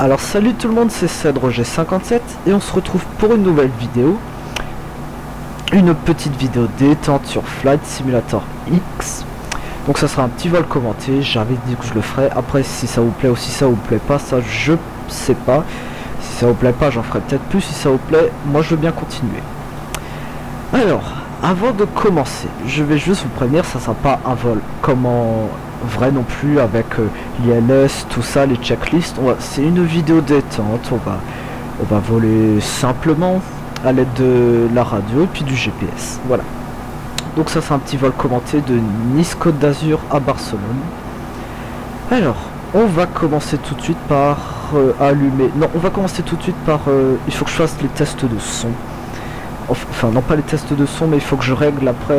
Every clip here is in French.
Alors salut tout le monde, c'est CedRoger57 et on se retrouve pour une nouvelle vidéo. Une petite vidéo détente sur Flight Simulator X. Donc ça sera un petit vol commenté, j'avais dit que je le ferais. Après si ça vous plaît ou si ça vous plaît pas, ça je sais pas. Si ça vous plaît pas, j'en ferai peut-être plus. Si ça vous plaît, moi je veux bien continuer. Alors, avant de commencer, je vais juste vous prévenir, ça sera pas un vol comme en vrai non plus avec l'ILS, tout ça, les checklists. C'est une vidéo détente, on va voler simplement à l'aide de la radio et puis du GPS. Voilà. Donc ça c'est un petit vol commenté de Nice Côte d'Azur à Barcelone. Alors, on va commencer tout de suite par allumer. Non, on va commencer tout de suite par il faut que je fasse les tests de son. Enfin non pas les tests de son, mais il faut que je règle après.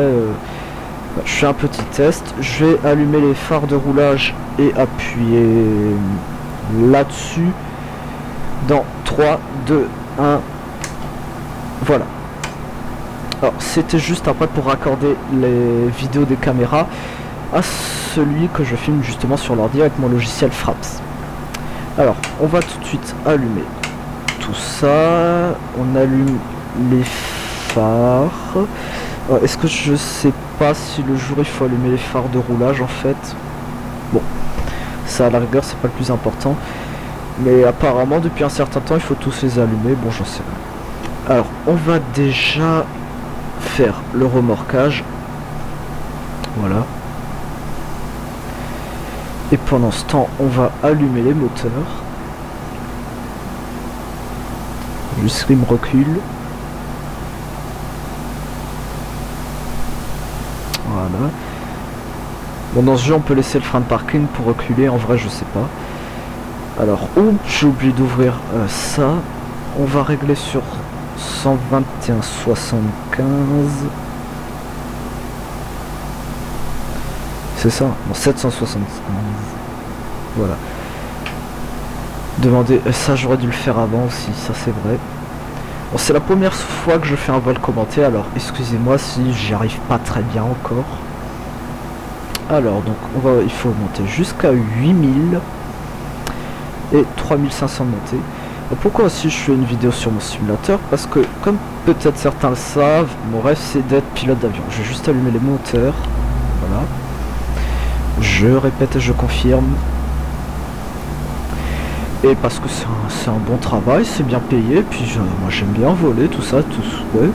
Je fais un petit test. Je vais allumer les phares de roulage et appuyer là-dessus dans 3, 2, 1. Voilà. Alors c'était juste après pour raccorder les vidéos des caméras à celui que je filme justement sur l'ordi avec mon logiciel Fraps. Alors on va tout de suite allumer tout ça. On allume les phares. Est-ce que je sais pas si le jour il faut allumer les phares de roulage en fait? Bon, ça à la rigueur c'est pas le plus important, mais apparemment depuis un certain temps il faut tous les allumer. Bon, j'en sais rien. Alors on va déjà faire le remorquage. Voilà. Et pendant ce temps on va allumer les moteurs. Juste qu'il me recule. Voilà. Bon, dans ce jeu on peut laisser le frein de parking pour reculer, en vrai je sais pas. Alors, j'ai oublié d'ouvrir ça. On va régler sur 121,75. C'est ça, bon, 775. Voilà. Demandez, ça j'aurais dû le faire avant aussi, ça c'est vrai. Bon, c'est la première fois que je fais un vol commenté, alors excusez-moi si j'y arrive pas très bien encore. Alors donc il faut monter jusqu'à 8000 et 3500 de montée. Pourquoi aussi je fais une vidéo sur mon simulateur? Parce que comme peut-être certains le savent, mon rêve c'est d'être pilote d'avion. Je vais juste allumer les moteurs. Voilà. Je répète et je confirme. Et parce que c'est un bon travail, c'est bien payé, puis moi j'aime bien voler, tout ça, ouais.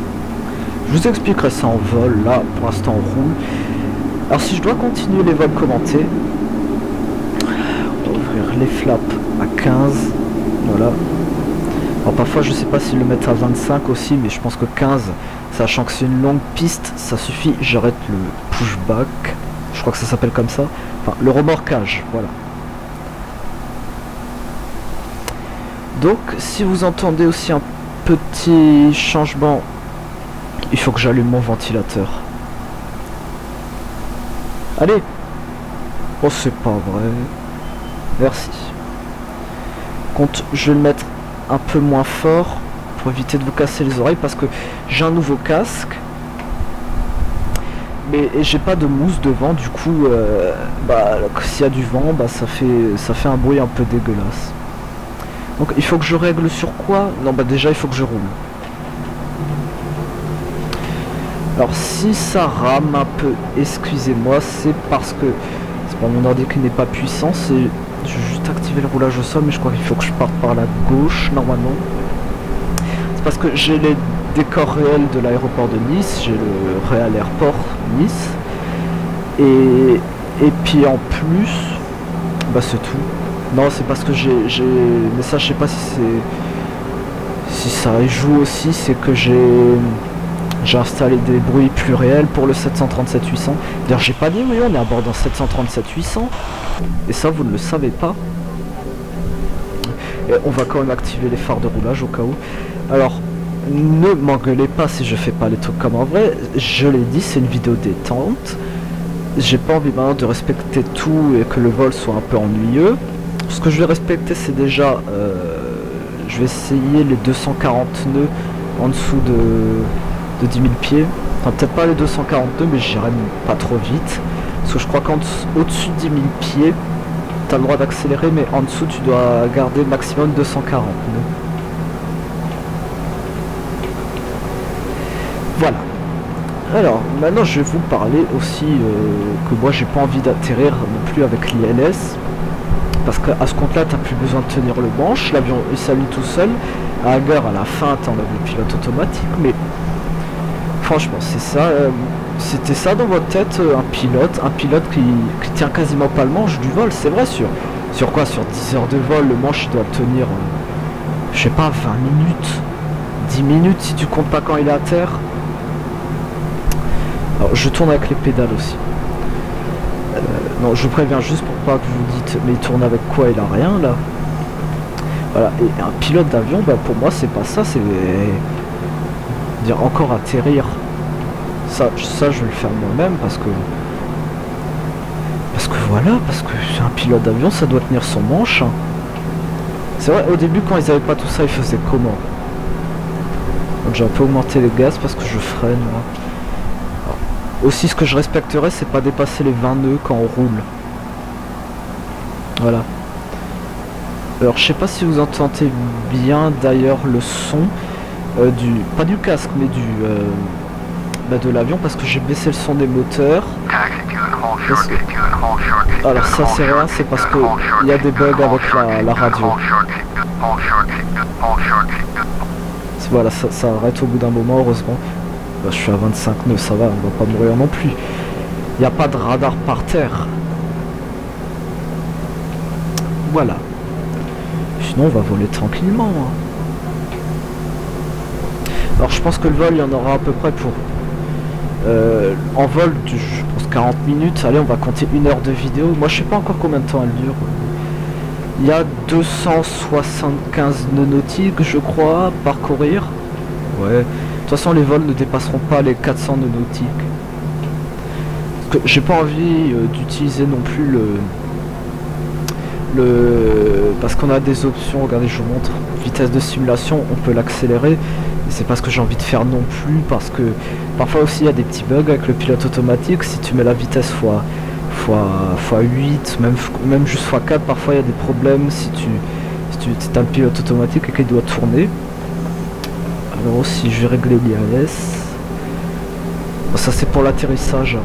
Je vous expliquerai ça en vol, là pour l'instant on roule. Alors si je dois continuer les vols commentés, on va ouvrir les flaps à 15, voilà. Alors parfois je sais pas s'ils le mettent à 25 aussi, mais je pense que 15, sachant que c'est une longue piste, ça suffit. J'arrête le pushback, je crois que ça s'appelle comme ça, enfin le remorquage, voilà. Donc si vous entendez aussi un petit changement, il faut que j'allume mon ventilateur. Allez. Oh c'est pas vrai. Merci. Compte, je vais le mettre un peu moins fort pour éviter de vous casser les oreilles parce que j'ai un nouveau casque. Mais j'ai pas de mousse devant, du coup s'il y a du vent, ça fait un bruit un peu dégueulasse. Donc il faut que je règle sur quoi? Non déjà il faut que je roule. Alors si ça rame un peu, excusez-moi, c'est parce que c'est pas mon ordi qui n'est pas puissant, je vais juste activer le roulage au sol, mais je crois qu'il faut que je parte par la gauche normalement. C'est parce que j'ai les décors réels de l'aéroport de Nice, j'ai le Real Airport Nice, et puis en plus, c'est tout. Non, c'est parce que mais ça je sais pas si ça joue aussi, c'est que j'ai installé des bruits plus réels pour le 737-800. D'ailleurs j'ai pas dit, oui on est à bord d'un 737-800, et ça vous ne le savez pas. Et on va quand même activer les phares de roulage au cas où. Alors ne m'engueulez pas si je fais pas les trucs comme en vrai, je l'ai dit, c'est une vidéo détente. J'ai pas envie maintenant de respecter tout et que le vol soit un peu ennuyeux. Ce que je vais respecter c'est déjà je vais essayer les 240 nœuds en dessous de 10 000 pieds. Enfin peut-être pas les 242, mais j'irai pas trop vite. Parce que je crois qu'au-dessus de 10 000 pieds, t'as le droit d'accélérer, mais en dessous tu dois garder maximum 240. Voilà. Alors, maintenant je vais vous parler aussi que moi j'ai pas envie d'atterrir non plus avec l'ILS. Parce qu'à ce compte-là, t'as plus besoin de tenir le manche, l'avion il s'allume tout seul. À la gare, à la fin, t'en as le pilote automatique, mais franchement, c'est ça. C'était ça dans votre tête, un pilote qui tient quasiment pas le manche du vol, c'est vrai, sur quoi, sur 10 heures de vol, le manche il doit tenir, je sais pas, 20 minutes, 10 minutes si tu comptes pas quand il est à terre. Alors, je tourne avec les pédales aussi. Non, je préviens juste pour pas que vous dites, mais il tourne avec quoi, il a rien là. Voilà, et un pilote d'avion, bah, pour moi c'est pas ça, c'est dire encore atterrir. Ça je vais le faire moi-même parce que voilà, parce que un pilote d'avion ça doit tenir son manche. C'est vrai, au début quand ils avaient pas tout ça, ils faisaient comment? Donc j'ai un peu augmenté les gaz parce que je freine moi. Alors, aussi ce que je respecterais c'est pas dépasser les 20 nœuds quand on roule. Voilà. Alors je sais pas si vous entendez bien d'ailleurs le son pas du casque mais de l'avion parce que j'ai baissé le son des moteurs. Alors ça c'est rien, c'est parce que il y a des bugs avec la radio. Voilà, ça arrête au bout d'un moment heureusement. Bah, je suis à 25 nœuds, ça va, on va pas mourir non plus. Il n'y a pas de radar par terre. Voilà. Sinon on va voler tranquillement. Alors je pense que le vol il y en aura à peu près pour en vol je pense 40 minutes. Allez, on va compter 1 heure de vidéo. Moi je sais pas encore combien de temps elle dure. Il y a 275 nœuds nautiques je crois à parcourir. Ouais. De toute façon les vols ne dépasseront pas les 400 nœuds nautiques. Parce que j'ai pas envie d'utiliser non plus parce qu'on a des options, regardez je vous montre, vitesse de simulation, on peut l'accélérer, c'est pas ce que j'ai envie de faire non plus, parce que parfois aussi il y a des petits bugs avec le pilote automatique, si tu mets la vitesse x8, même juste x4, parfois il y a des problèmes si tu as le pilote automatique et qu'il doit tourner. Alors si je vais régler l'ILS, ça c'est pour l'atterrissage,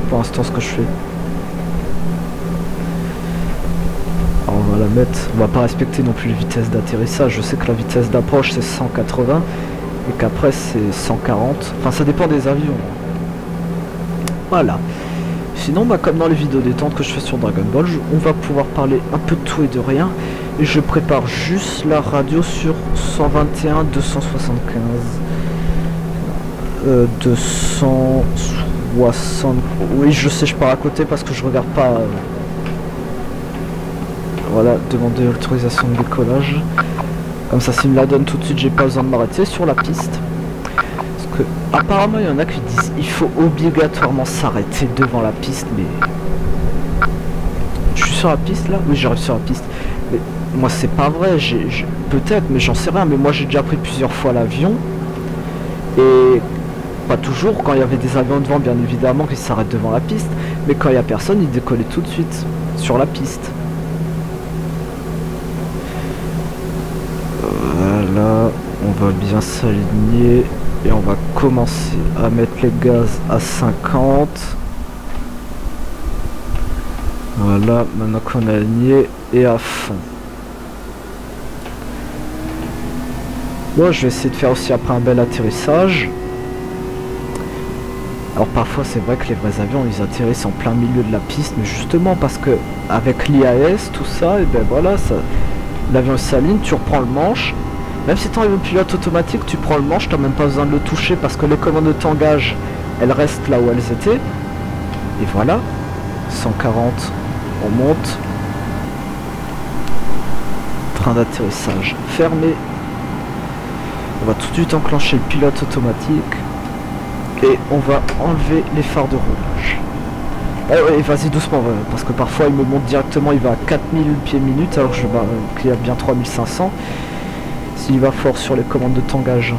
pour l'instant ce que je fais. On va la mettre, on va pas respecter non plus les vitesses d'atterrissage. Je sais que la vitesse d'approche c'est 180 et qu'après c'est 140, enfin ça dépend des avions. Voilà. Sinon bah, comme dans les vidéos détente que je fais sur Dragon Ball, on va pouvoir parler un peu de tout et de rien. Et je prépare juste la radio sur 121 275 260. Oui je sais, je pars à côté parce que je regarde pas. Voilà, demander l'autorisation de décollage. Comme ça, s'il me la donne tout de suite, j'ai pas besoin de m'arrêter sur la piste. Parce que, apparemment, il y en a qui disent il faut obligatoirement s'arrêter devant la piste, mais. Je suis sur la piste là? Oui, j'arrive sur la piste. Mais moi, c'est pas vrai, peut-être, mais j'en sais rien. Mais moi, j'ai déjà pris plusieurs fois l'avion. Et. Pas toujours, quand il y avait des avions devant, bien évidemment, qu'ils s'arrêtent devant la piste. Mais quand il y a personne, ils décollaient tout de suite sur la piste. Voilà, on va bien s'aligner et on va commencer à mettre les gaz à 50. Voilà, maintenant qu'on est aligné et à fond. Bon, je vais essayer de faire aussi après un bel atterrissage. Alors parfois c'est vrai que les vrais avions ils atterrissent en plein milieu de la piste, mais justement parce que avec l'IAS tout ça, et ben voilà, l'avion s'aligne, tu reprends le manche. Même si tu as un pilote automatique, tu prends le manche, tu n'as même pas besoin de le toucher parce que les commandes de tangage, elles restent là où elles étaient. Et voilà, 140, on monte. Train d'atterrissage fermé. On va tout de suite enclencher le pilote automatique. Et on va enlever les phares de roulage. Ouais, vas-y doucement, parce que parfois il me monte directement, il va à 4000 pieds minute, alors je vois qu'il y a bien 3500. S'il va fort sur les commandes de tangage.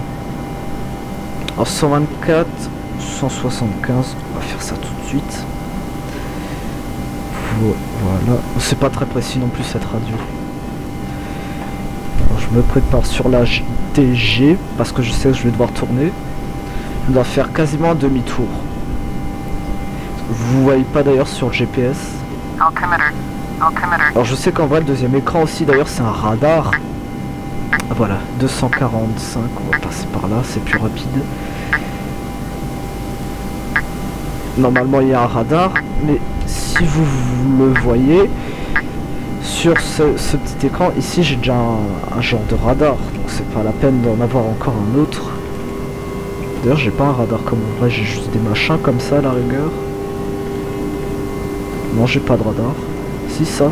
Alors 124, 175, on va faire ça tout de suite. Voilà, c'est pas très précis non plus cette radio. Alors, je me prépare sur la DG parce que je sais que je vais devoir tourner. Je dois faire quasiment un demi-tour. Vous voyez pas d'ailleurs sur le GPS. Alors je sais qu'en vrai le deuxième écran aussi d'ailleurs c'est un radar. Ah, voilà, 245, on va passer par là, c'est plus rapide. Normalement il y a un radar, mais si vous le voyez, sur ce petit écran, ici j'ai déjà un genre de radar, donc c'est pas la peine d'en avoir encore un autre. D'ailleurs j'ai pas un radar comme en vrai, j'ai juste des machins comme ça à la rigueur. Non, j'ai pas de radar. Si, ça.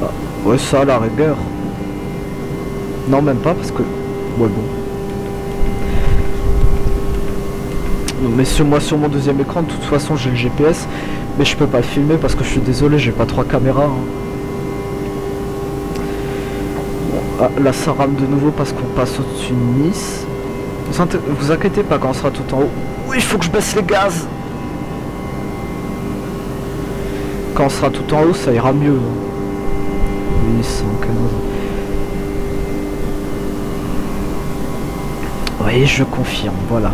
Ah, ouais, ça à la rigueur. Non, même pas parce que... Ouais, bon. Non, mais sur mon deuxième écran, de toute façon, j'ai le GPS. Mais je peux pas le filmer parce que je suis désolé, j'ai pas 3 caméras. Hein. Bon, ah, là, ça rame de nouveau parce qu'on passe au-dessus de Nice. Vous inquiétez pas quand on sera tout en haut. Oui, il faut que je baisse les gaz. Quand on sera tout en haut, ça ira mieux. 815. Oui, je confirme, voilà.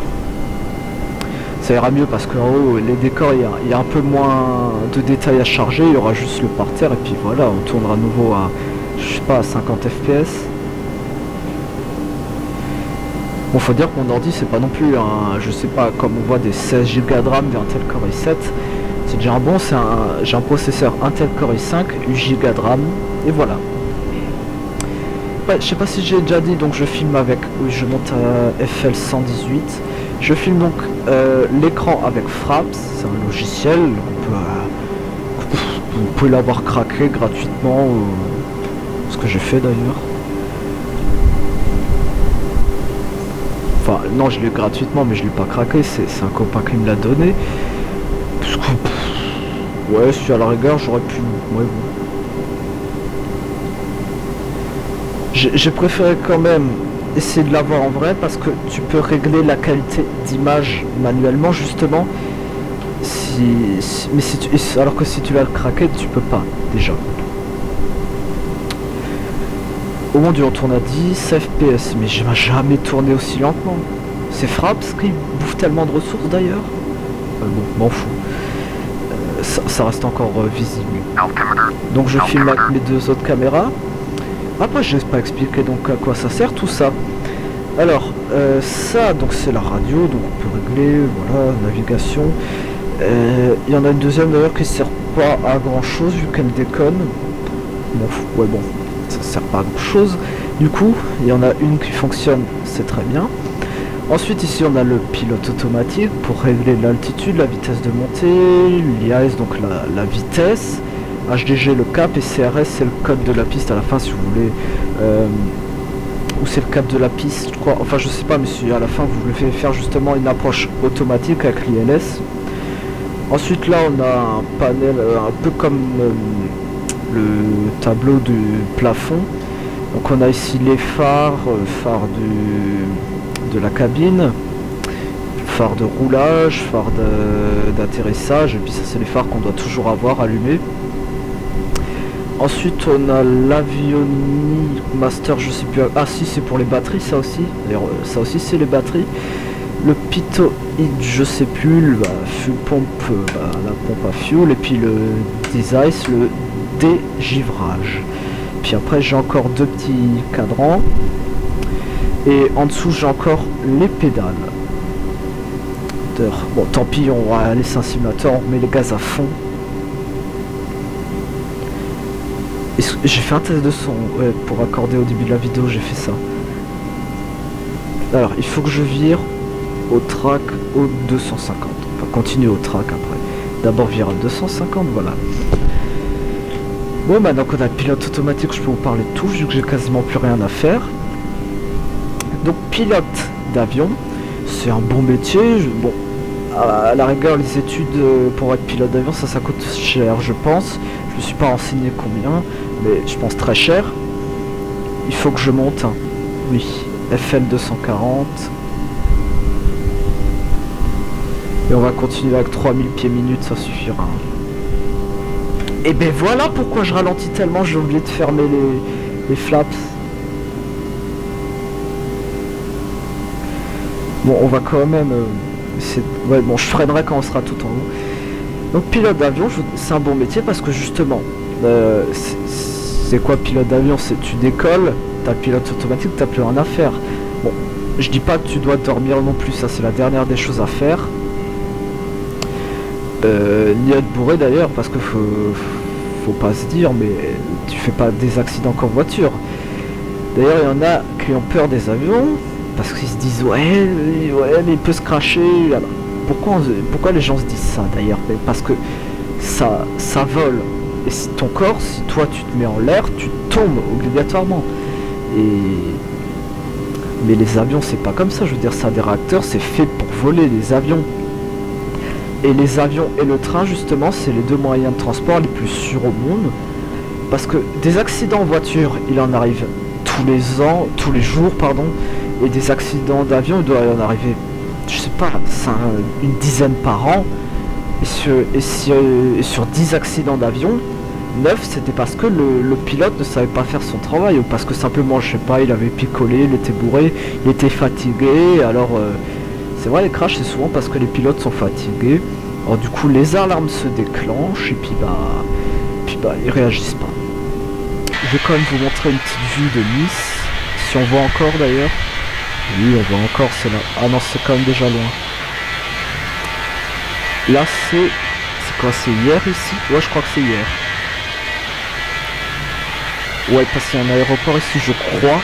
Ça ira mieux parce qu'en haut, les décors, il y a un peu moins de détails à charger. Il y aura juste le parterre et puis voilà, on tournera à nouveau à, je sais pas, à 50 fps. Bon, faut dire que mon ordi, c'est pas non plus un, je sais pas, comme on voit des 16 Go de RAM d'Intel Core i7. C'est déjà un bon, j'ai un processeur Intel Core i5, 8 Go de RAM, et voilà. Ouais, je sais pas si j'ai déjà dit, donc je filme avec, oui, je monte à FL118. Je filme donc l'écran avec Fraps, c'est un logiciel, vous pouvez l'avoir craqué gratuitement, ce que j'ai fait d'ailleurs. Enfin, non, je l'ai gratuitement, mais je l'ai pas craqué, c'est un copain qui me l'a donné. Parce que, ouais, si à la rigueur, j'aurais pu... Ouais, bon. J'ai préféré quand même essayer de l'avoir en vrai parce que tu peux régler la qualité d'image manuellement justement. Alors que si tu l'as craqué, tu peux pas déjà. Oh mon dieu, on tourne à 10 fps, mais je n'ai jamais tourné aussi lentement. C'est Fraps qui bouffe tellement de ressources d'ailleurs. Bon, m'en fous. Ça reste encore visible. Donc je filme avec mes 2 autres caméras. Après je n'ai pas expliqué donc à quoi ça sert tout ça. Alors ça donc c'est la radio, donc on peut régler, voilà, navigation. Il y en a une deuxième d'ailleurs qui sert pas à grand chose vu qu'elle déconne. Bon, ouais bon, ça sert pas à grand chose. Du coup, il y en a une qui fonctionne, c'est très bien. Ensuite ici on a le pilote automatique pour régler l'altitude, la vitesse de montée, l'IAS donc la vitesse, HDG le cap et CRS c'est le code de la piste à la fin si vous voulez, ou c'est le cap de la piste je crois, enfin je sais pas mais si à la fin vous voulez faire justement une approche automatique avec l'ILS. Ensuite là on a un panel un peu comme le tableau du plafond, donc on a ici les phares, de la cabine, phare de roulage, phare d'atterrissage, et puis ça c'est les phares qu'on doit toujours avoir allumés. Ensuite on a l'Avionics Master, je sais plus, ah si c'est pour les batteries ça aussi, ça aussi c'est les batteries. Le Pitoid je sais plus, fuel pompe, la pompe à fuel, et puis le Desice, le dégivrage. Puis après j'ai encore 2 petits cadrans. Et en dessous j'ai encore les pédales. Bon tant pis, on va laisser un simulateur, on met les gaz à fond. J'ai fait un test de son, ouais, pour accorder au début de la vidéo, j'ai fait ça. Alors il faut que je vire au track au 250. On va continuer au track après. D'abord vire à 250, voilà. Bon maintenant qu'on a le pilote automatique, je peux vous parler de tout vu que j'ai quasiment plus rien à faire. Donc pilote d'avion, c'est un bon métier. Bon, à la rigueur les études pour être pilote d'avion ça coûte cher je pense. Je me suis pas renseigné combien, mais je pense très cher. Il faut que je monte un, oui, FL 240. Et on va continuer avec 3000 pieds minutes, ça suffira. Et ben voilà pourquoi je ralentis tellement, j'ai oublié de fermer les flaps. Bon, on va quand même... ouais, bon, je freinerai quand on sera tout en haut. Donc pilote d'avion, c'est un bon métier parce que justement, c'est quoi pilote d'avion? C'est tu décolles, t'as le pilote automatique, t'as plus rien à faire. Bon, je dis pas que tu dois dormir non plus, ça c'est la dernière des choses à faire. Ni être bourré d'ailleurs, parce que faut pas se dire, mais tu fais pas des accidents qu'en voiture. D'ailleurs, il y en a qui ont peur des avions, parce qu'ils se disent ouais mais il peut se cracher. Alors, pourquoi les gens se disent ça d'ailleurs? Parce que ça vole. Et si ton corps, si toi tu te mets en l'air, tu tombes obligatoirement. Mais les avions c'est pas comme ça, je veux dire ça a des réacteurs, c'est fait pour voler les avions. Et les avions et le train justement c'est les deux moyens de transport les plus sûrs au monde. Parce que des accidents en voiture, il en arrive tous les jours pardon. Et des accidents d'avion, il doit y en arriver, je sais pas, une dizaine par an. Et sur 10 accidents d'avion, 9 c'était parce que le pilote ne savait pas faire son travail, ou parce que simplement, je sais pas, il avait picolé, il était bourré, il était fatigué. Alors c'est vrai, les crashs c'est souvent parce que les pilotes sont fatigués. Alors du coup les alarmes se déclenchent et puis bah ils réagissent pas. Je vais quand même vous montrer une petite vue de Nice, si on voit encore d'ailleurs. Oui, on voit encore, c'est là. Ah non, c'est quand même déjà loin. Là, c'est quoi? C'est hier ici? Ouais, je crois que c'est hier. Ouais, parce qu'il y a un aéroport ici, je crois.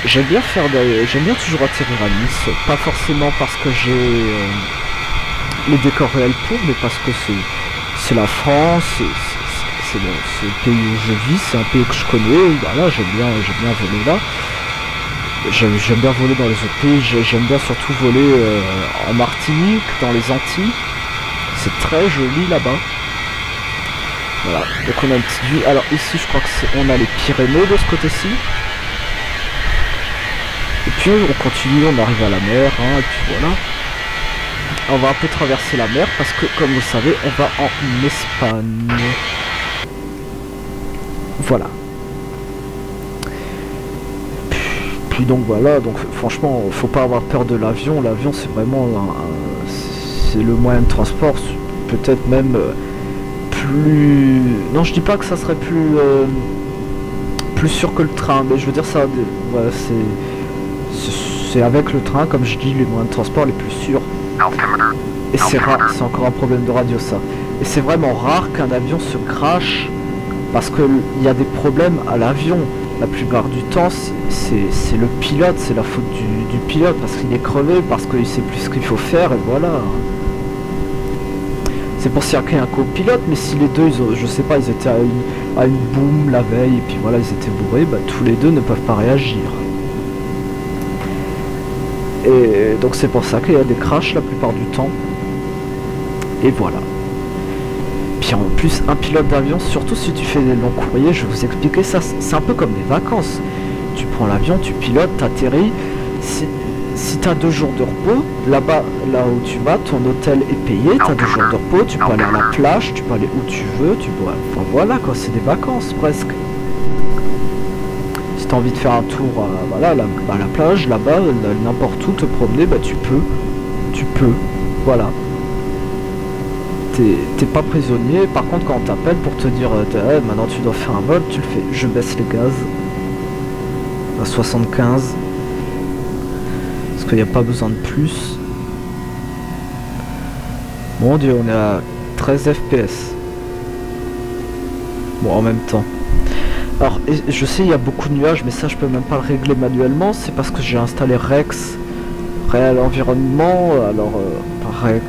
J'aime bien toujours atterrir à Nice. Pas forcément parce que j'ai les décors réels pour, mais parce que c'est la France, c'est le pays où je vis, c'est un pays que je connais. Voilà, j'aime bien voler là. J'aime bien voler dans les autres pays, j'aime bien surtout voler en Martinique, dans les Antilles. C'est très joli là-bas. Voilà, donc on a une petite vue. Alors ici je crois que on a les Pyrénées de ce côté-ci. Et puis on continue, on arrive à la mer, hein, et puis voilà. On va un peu traverser la mer parce que comme vous savez, on va en Espagne. Voilà. Puis donc voilà, donc franchement faut pas avoir peur de l'avion. L'avion c'est vraiment c'est le moyen de transport peut-être même plus... Non, je dis pas que ça serait plus sûr que le train, mais je veux dire ça, voilà, c'est avec le train, comme je dis, les moyens de transport les plus sûrs. Et c'est rare, c'est encore un problème de radio ça. Et c'est vraiment rare qu'un avion se crache parce qu'il y a des problèmes à l'avion. La plupart du temps, c'est le pilote, c'est la faute du pilote parce qu'il est crevé, parce qu'il sait plus ce qu'il faut faire, et voilà. C'est pour ça qu'il y a un copilote, mais si les deux, je sais pas, ils étaient à une boum la veille, et puis voilà, ils étaient bourrés, bah tous les deux ne peuvent pas réagir. Et donc c'est pour ça qu'il y a des crashs la plupart du temps. Et voilà. Puis en plus, un pilote d'avion, surtout si tu fais des longs courriers, je vais vous expliquer ça, c'est un peu comme des vacances. Tu prends l'avion, tu pilotes, t'atterris. Si tu as 2 jours de repos, là-bas, là où tu vas, ton hôtel est payé, tu as 2 jours de repos, tu peux aller à la plage, tu peux aller où tu veux, enfin voilà quoi, c'est des vacances presque. Si tu as envie de faire un tour voilà, à la plage, là-bas, n'importe où, te promener, bah tu peux, voilà. T'es pas prisonnier. Par contre quand on t'appelle pour te dire maintenant tu dois faire un vol, tu le fais. Je baisse les gaz à 75 parce qu'il n'y a pas besoin de plus. Mon dieu, on est à 13 fps. Bon, en même temps, alors je sais il y a beaucoup de nuages, mais ça je peux même pas le régler manuellement. C'est parce que j'ai installé Rex Réel Environnement. Alors pareil.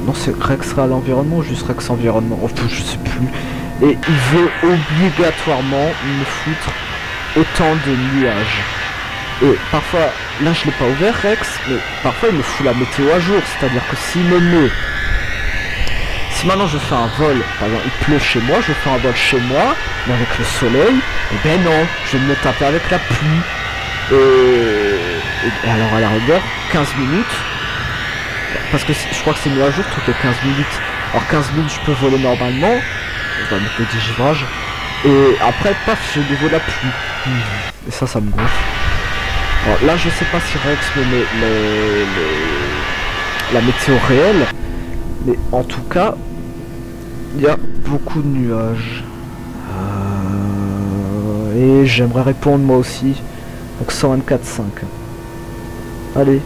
Non, c'est Rex Réel Environnement ou juste Rex Environnement, oh, je sais plus. Et il veut obligatoirement me foutre autant de nuages. Et parfois, là je l'ai pas ouvert Rex, mais parfois il me fout la météo à jour. C'est-à-dire que s'il me met... Si maintenant je fais un vol, par exemple il pleut chez moi, je fais un vol chez moi, mais avec le soleil, et ben non, je vais me taper avec la pluie. Et alors à la rigueur, 15 minutes, parce que je crois que c'est mis à jour toutes les 15 minutes. Alors 15 000 je peux voler normalement, je vais mettre le dégivrage, et après paf j'ai niveau la pluie, et ça me gonfle. Alors là je sais pas si Rex me met la météo réelle, mais en tout cas il y a beaucoup de nuages. Et j'aimerais répondre moi aussi. Donc 124.5. Allez.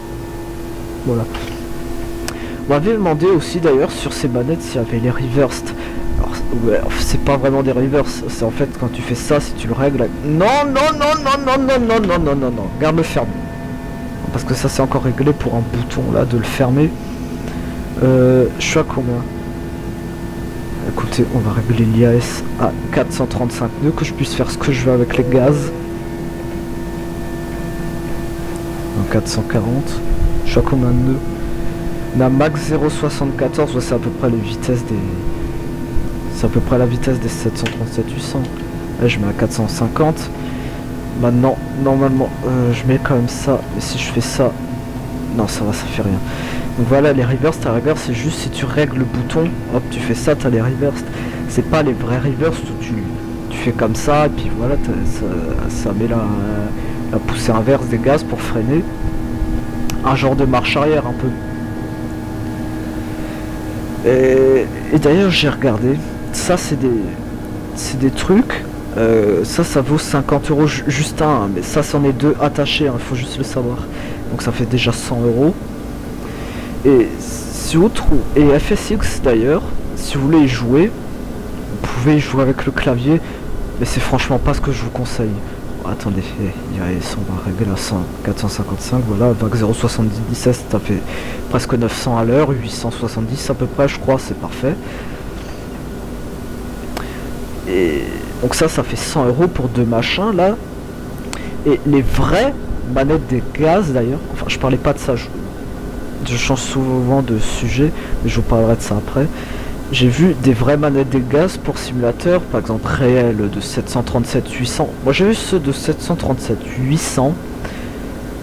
Voilà. On m'avait demandé aussi d'ailleurs sur ces manettes s'il y avait les reversed. Alors ouais, c'est pas vraiment des reverse. C'est en fait quand tu fais ça, si tu le règles. Non, non, non, non, non, non, non, non, non, non, non. Garde le ferme. Parce que ça c'est encore réglé pour un bouton là de le fermer. Je suis à combien? Écoutez, on va régler l'IAS à 435 nœuds, que je puisse faire ce que je veux avec les gaz. Donc 440. Je suis à combien de nœuds? On a max 0,74, ouais, c'est à peu près les vitesses des... C'est à peu près la vitesse des 737-800. Là je mets à 450. Maintenant, normalement, je mets quand même ça. Mais si je fais ça... Non, ça fait rien. Donc voilà, les reverse, ta reverse, c'est juste si tu règles le bouton, hop, tu fais ça, t'as les reverse. C'est pas les vrais reverse où tu fais comme ça, et puis voilà, ça met la poussée inverse des gaz pour freiner. Un genre de marche arrière, un peu. Et d'ailleurs, j'ai regardé, ça, c'est des trucs, ça vaut 50 € juste un, mais ça, c'en est deux attachés, il faut juste le savoir. Donc ça fait déjà 100 €. Et si vous trouvez, et FSX d'ailleurs, si vous voulez y jouer, vous pouvez y jouer avec le clavier, mais c'est franchement pas ce que je vous conseille. Oh, attendez, on va régler à 455, voilà, vague 0,77, ça fait presque 900 à l'heure, 870 à peu près, je crois, c'est parfait. Et donc ça fait 100 € pour deux machins là. Et les vraies manettes des gaz d'ailleurs, enfin je parlais pas de ça, je change souvent de sujet, mais je vous parlerai de ça après. J'ai vu des vraies manettes des gaz pour simulateur, par exemple réel de 737-800. Moi j'ai vu ceux de 737-800,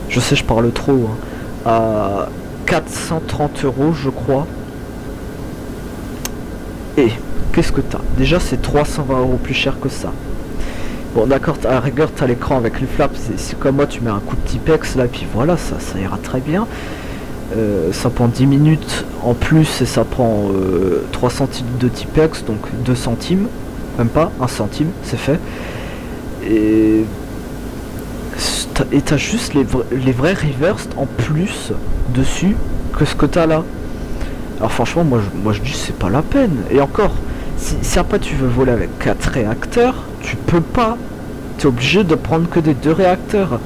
je sais je parle trop, hein, à 430 € je crois. Et qu'est-ce que t'as? Déjà c'est 320 € plus cher que ça. Bon d'accord, à la rigueur t'as l'écran avec les flaps, c'est comme moi, tu mets un coup de Tipex là, et puis voilà, ça ira très bien. Ça prend 10 minutes en plus et ça prend 3 centimes de Tipex, donc 2 centimes, même pas, 1 centime, c'est fait. Et t'as juste les vrais reversed en plus dessus que ce que t'as là. Alors franchement, moi je dis c'est pas la peine. Et encore, si après tu veux voler avec 4 réacteurs, tu peux pas. Tu es obligé de prendre que des 2 réacteurs.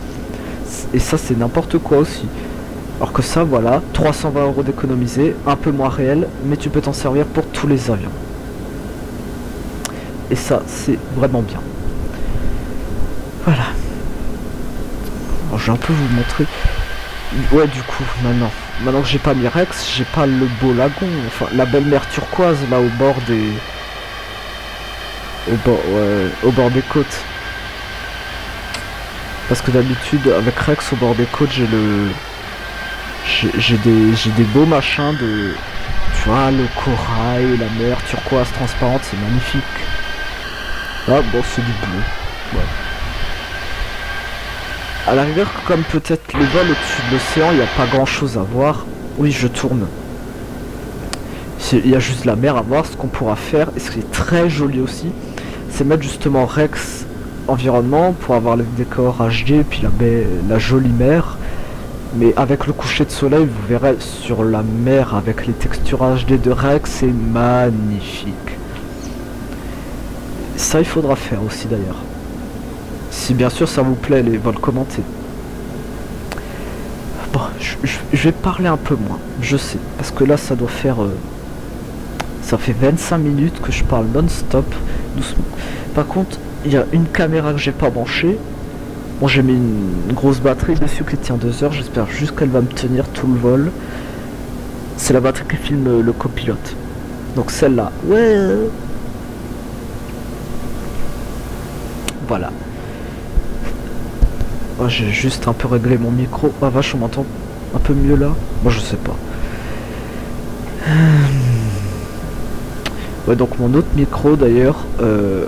Et ça c'est n'importe quoi aussi. Alors que ça, voilà, 320 € d'économiser, un peu moins réel, mais tu peux t'en servir pour tous les avions. Et ça, c'est vraiment bien. Voilà. Alors, je vais un peu vous montrer. Ouais, du coup, maintenant que j'ai pas mis Rex, j'ai pas le beau lagon, enfin, la belle mer turquoise, là, au bord des... Au bord des côtes. Parce que d'habitude, avec Rex, au bord des côtes, j'ai des beaux machins de... Tu vois, le corail, la mer turquoise transparente, c'est magnifique. Ah bon, c'est du bleu. Ouais. À la rigueur, comme peut-être les vols au-dessus de l'océan, il n'y a pas grand chose à voir. Oui, je tourne. Il y a juste la mer à voir. Ce qu'on pourra faire, et ce qui est très joli aussi, c'est mettre justement Rex environnement pour avoir le décor HD, puis la jolie mer. Mais avec le coucher de soleil, vous verrez sur la mer avec les textures HD de Rex, c'est magnifique. Ça, il faudra faire aussi d'ailleurs. Si bien sûr ça vous plaît, les vols commentés. Bon, je vais parler un peu moins, je sais. Parce que là, ça doit faire... ça fait 25 minutes que je parle non-stop, doucement. Par contre, il y a une caméra que j'ai pas branchée. Bon, j'ai mis une grosse batterie dessus qui tient 2 heures, j'espère juste qu'elle va me tenir tout le vol. C'est la batterie qui filme le copilote. Donc celle-là, ouais. Voilà. Oh, j'ai juste un peu réglé mon micro. Ah vache, on m'entend un peu mieux là. Moi je sais pas. Ouais, donc mon autre micro d'ailleurs,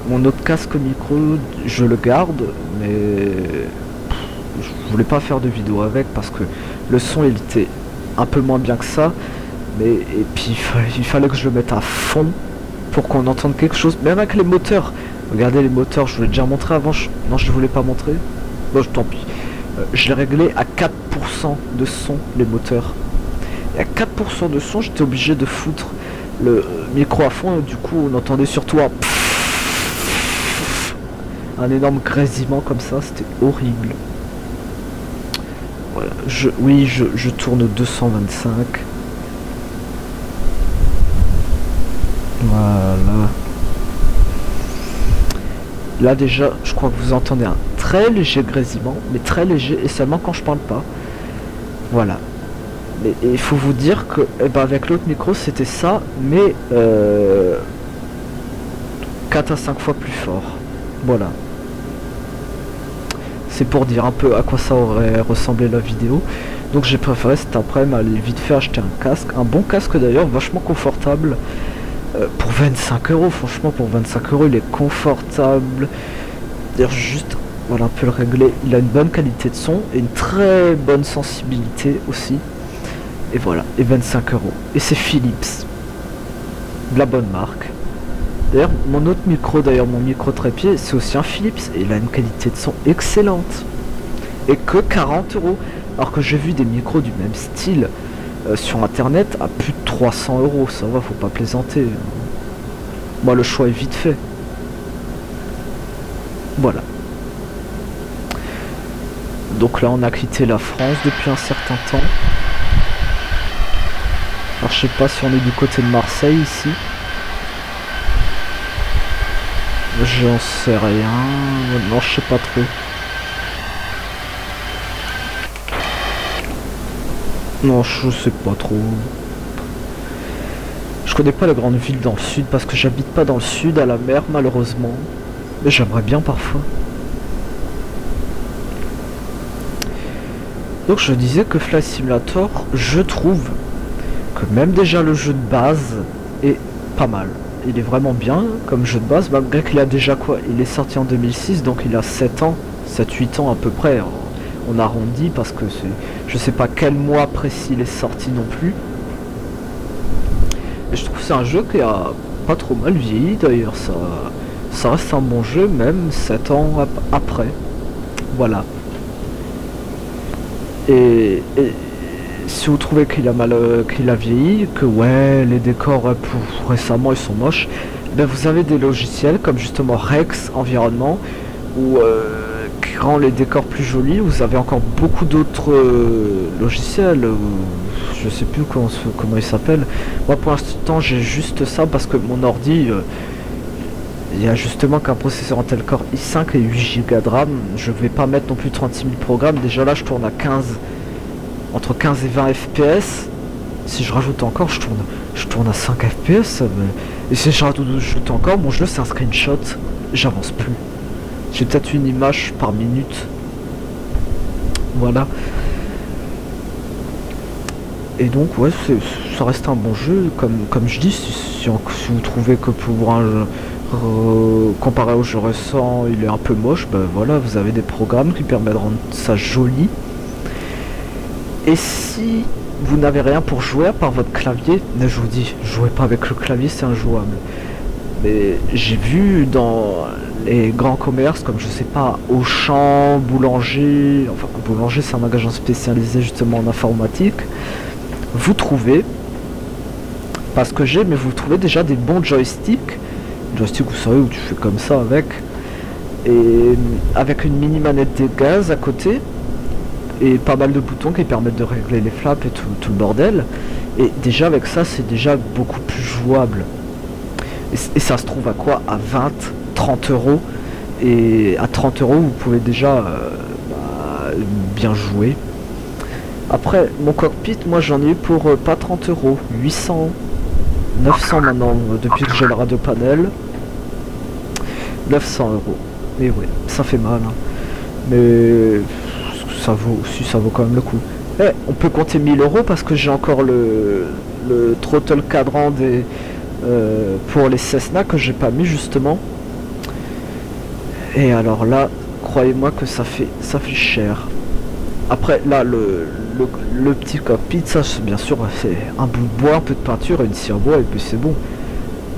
mon autre casque micro, je le garde, mais je voulais pas faire de vidéo avec parce que le son il était un peu moins bien que ça, mais et puis il fallait que je le mette à fond pour qu'on entende quelque chose, même avec les moteurs. Regardez les moteurs, je vous l'ai déjà montré avant, non je ne voulais pas montrer, bon tant pis. Je l'ai réglé à 4% de son les moteurs. Et à 4% de son, j'étais obligé de foutre le micro à fond, et du coup on entendait surtout un énorme grésillement comme ça, c'était horrible. Voilà, oui, je tourne au 225. Voilà. Là déjà, je crois que vous entendez un très léger grésillement, mais très léger, et seulement quand je parle pas. Voilà. Mais il faut vous dire que avec l'autre micro c'était ça, mais 4 à 5 fois plus fort. Voilà. C'est pour dire un peu à quoi ça aurait ressemblé la vidéo. Donc j'ai préféré cet après-midi aller vite fait acheter un casque. Un bon casque d'ailleurs, vachement confortable. Pour 25 euros, franchement pour 25 euros il est confortable. D'ailleurs juste, voilà, on peut le régler. Il a une bonne qualité de son et une très bonne sensibilité aussi. Et voilà, et 25 euros. Et c'est Philips. De la bonne marque. D'ailleurs, mon autre micro, mon micro trépied, c'est aussi un Philips. Et il a une qualité de son excellente. Et que 40 euros. Alors que j'ai vu des micros du même style sur internet à plus de 300 euros. Ça va, faut pas plaisanter. Moi, le choix est vite fait. Voilà. Donc là, on a quitté la France depuis un certain temps. Alors je sais pas si on est du côté de Marseille ici. J'en sais rien. Non, je sais pas trop. Non, je sais pas trop. Je connais pas les grandes villes dans le sud parce que j'habite pas dans le sud à la mer malheureusement. Mais j'aimerais bien parfois. Donc je disais que Flight Simulator, je trouve que même déjà le jeu de base est pas mal. Il est vraiment bien comme jeu de base, malgré qu'il a déjà quoi? Il est sorti en 2006, donc il a 7 ans, 7-8 ans à peu près. On arrondit parce que c'est... Je sais pas quel mois précis il est sorti non plus. Et je trouve que c'est un jeu qui a pas trop mal vieilli d'ailleurs, ça reste un bon jeu même 7 ans après. Voilà. Et si vous trouvez qu'il a vieilli, que ouais les décors récemment ils sont moches, ben vous avez des logiciels comme justement Rex Environnement ou qui rend les décors plus jolis. Vous avez encore beaucoup d'autres logiciels, je sais plus comment il s'appelle. Moi pour l'instant j'ai juste ça parce que mon ordi il y a justement qu'un processeur Intel Core i5 et 8 Go de RAM. Je vais pas mettre non plus 36 000 programmes. Déjà là je tourne à 15, entre 15 et 20 fps. Si je rajoute encore je tourne à 5 fps. Et si je rajoute encore, mon jeu c'est un screenshot. J'avance plus. J'ai peut-être une image par minute. Voilà. Et donc ouais ça reste un bon jeu. Comme je dis, si vous trouvez que pour un jeu comparé au jeu récent il est un peu moche, ben voilà, vous avez des programmes qui permettent de rendre ça joli. Et si vous n'avez rien pour jouer à part votre clavier, je vous dis, jouez pas avec le clavier, c'est injouable. Mais j'ai vu dans les grands commerces comme je sais pas Auchan, Boulanger, enfin Boulanger c'est un magasin spécialisé justement en informatique, vous trouvez, parce que j'ai, mais vous trouvez déjà des bons joysticks. Joystick, vous savez, où tu fais comme ça avec, et avec une mini manette de gaz à côté et pas mal de boutons qui permettent de régler les flaps et tout le bordel. Et déjà avec ça c'est déjà beaucoup plus jouable, et ça se trouve à quoi? À 20-30 euros, et à 30 euros vous pouvez déjà bien jouer. Après mon cockpit, moi j'en ai eu pour pas 30 euros, 800 900 maintenant depuis que j'ai le radio panel. 900 euros. Et ouais, ça fait mal. Hein. Mais ça vaut quand même le coup. On peut compter 1000 euros parce que j'ai encore le throttle cadran pour les Cessna que j'ai pas mis justement. Et alors là, croyez-moi que ça fait cher. Après là le petit cockpit, ça bien sûr c'est un bout de bois, un peu de peinture et une cire bois et puis c'est bon.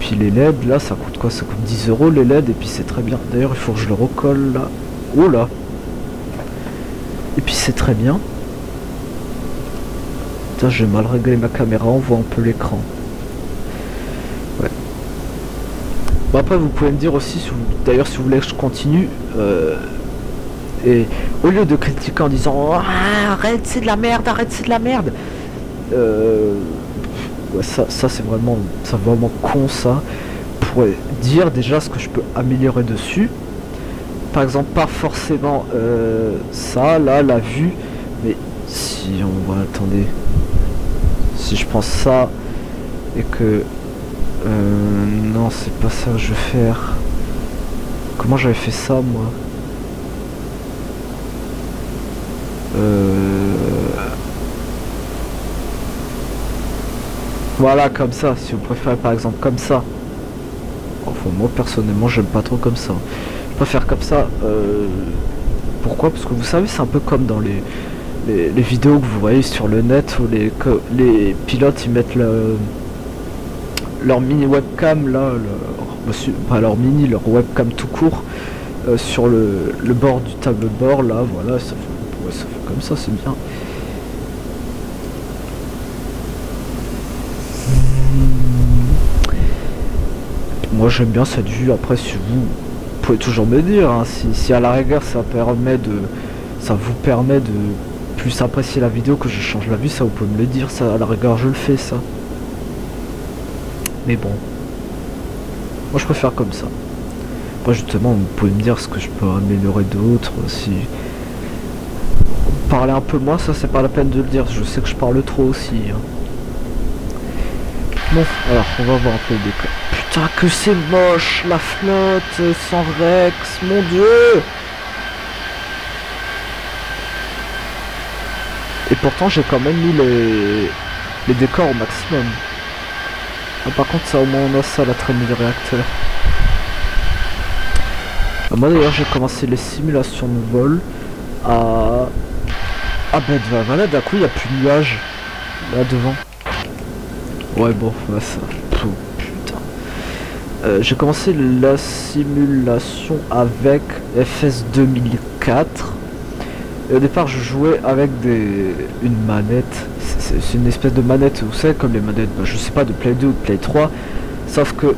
Puis les LED là ça coûte quoi? Ça coûte 10 € les LED et puis c'est très bien. D'ailleurs il faut que je le recolle là. Oh là. Et puis c'est très bien. Putain, j'ai mal réglé ma caméra, on voit un peu l'écran. Ouais. Bon après vous pouvez me dire aussi, d'ailleurs si vous voulez que je continue, et au lieu de critiquer en disant oh, arrête c'est de la merde, arrête c'est de la merde, ouais, ça c'est vraiment con ça. Pour dire déjà ce que je peux améliorer dessus. Par exemple pas forcément ça là, la vue, mais si on va attendez, si je prends ça et que non c'est pas ça que je vais faire. Comment j'avais fait ça moi? Voilà comme ça, si vous préférez par exemple comme ça. Enfin moi personnellement j'aime pas trop comme ça. Je préfère comme ça. Pourquoi? Parce que vous savez c'est un peu comme dans les vidéos que vous voyez sur le net où les pilotes ils mettent leur mini webcam là, pas leur mini, leur webcam tout court sur le bord du tableau de bord là, voilà, ça fait comme ça, c'est bien. Moi j'aime bien cette vue. Après si vous pouvez toujours me dire hein, si à la rigueur ça vous permet de plus apprécier la vidéo, que je change la vue, ça vous pouvez me le dire, ça à la rigueur je le fais ça. Mais bon, moi je préfère comme ça. Après justement vous pouvez me dire ce que je peux améliorer d'autre. Si parler un peu moins, ça c'est pas la peine de le dire, je sais que je parle trop aussi hein. Bon alors on va voir un peu le décor. Putain que c'est moche, la flotte sans Rex, mon dieu. Et pourtant j'ai quand même mis les décors au maximum. Ah, par contre ça au moins on a ça, la traînée des réacteurs. Ah, moi d'ailleurs j'ai commencé les simulations de vol à... Ah ben voilà, d'un coup il n'y a plus de nuages là devant. Ouais bon, bah, ça... putain. J'ai commencé la simulation avec FS 2004. Et au départ je jouais avec une manette. C'est une espèce de manette, vous savez, comme les manettes, je sais pas, de Play 2 ou de Play 3. Sauf que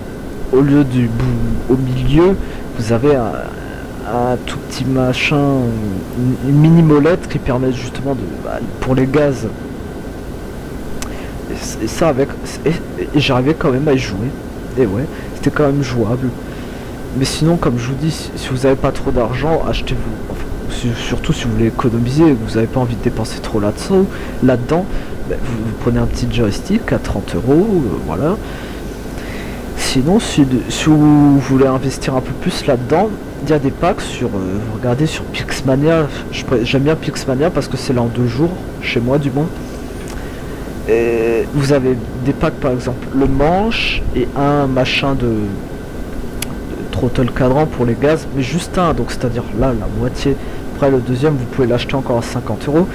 au lieu du bout au milieu, vous avez un tout petit machin, une mini molette qui permet justement de pour les gaz. Et ça avec. Et j'arrivais quand même à y jouer. Et ouais, c'était quand même jouable. Mais sinon, comme je vous dis, si vous n'avez pas trop d'argent, achetez-vous. Enfin, surtout si vous voulez économiser et que vous n'avez pas envie de dépenser trop là-dedans, bah, vous prenez un petit joystick à 30 €, voilà. Sinon, si vous voulez investir un peu plus là-dedans, il y a des packs sur, vous regardez sur Pixmania. J'aime bien Pixmania parce que c'est là en 2 jours, chez moi du moins. Et vous avez des packs par exemple le manche et un machin de throttle cadran pour les gaz, mais juste un, donc c'est à dire là la moitié. Après le deuxième vous pouvez l'acheter encore à 50 €.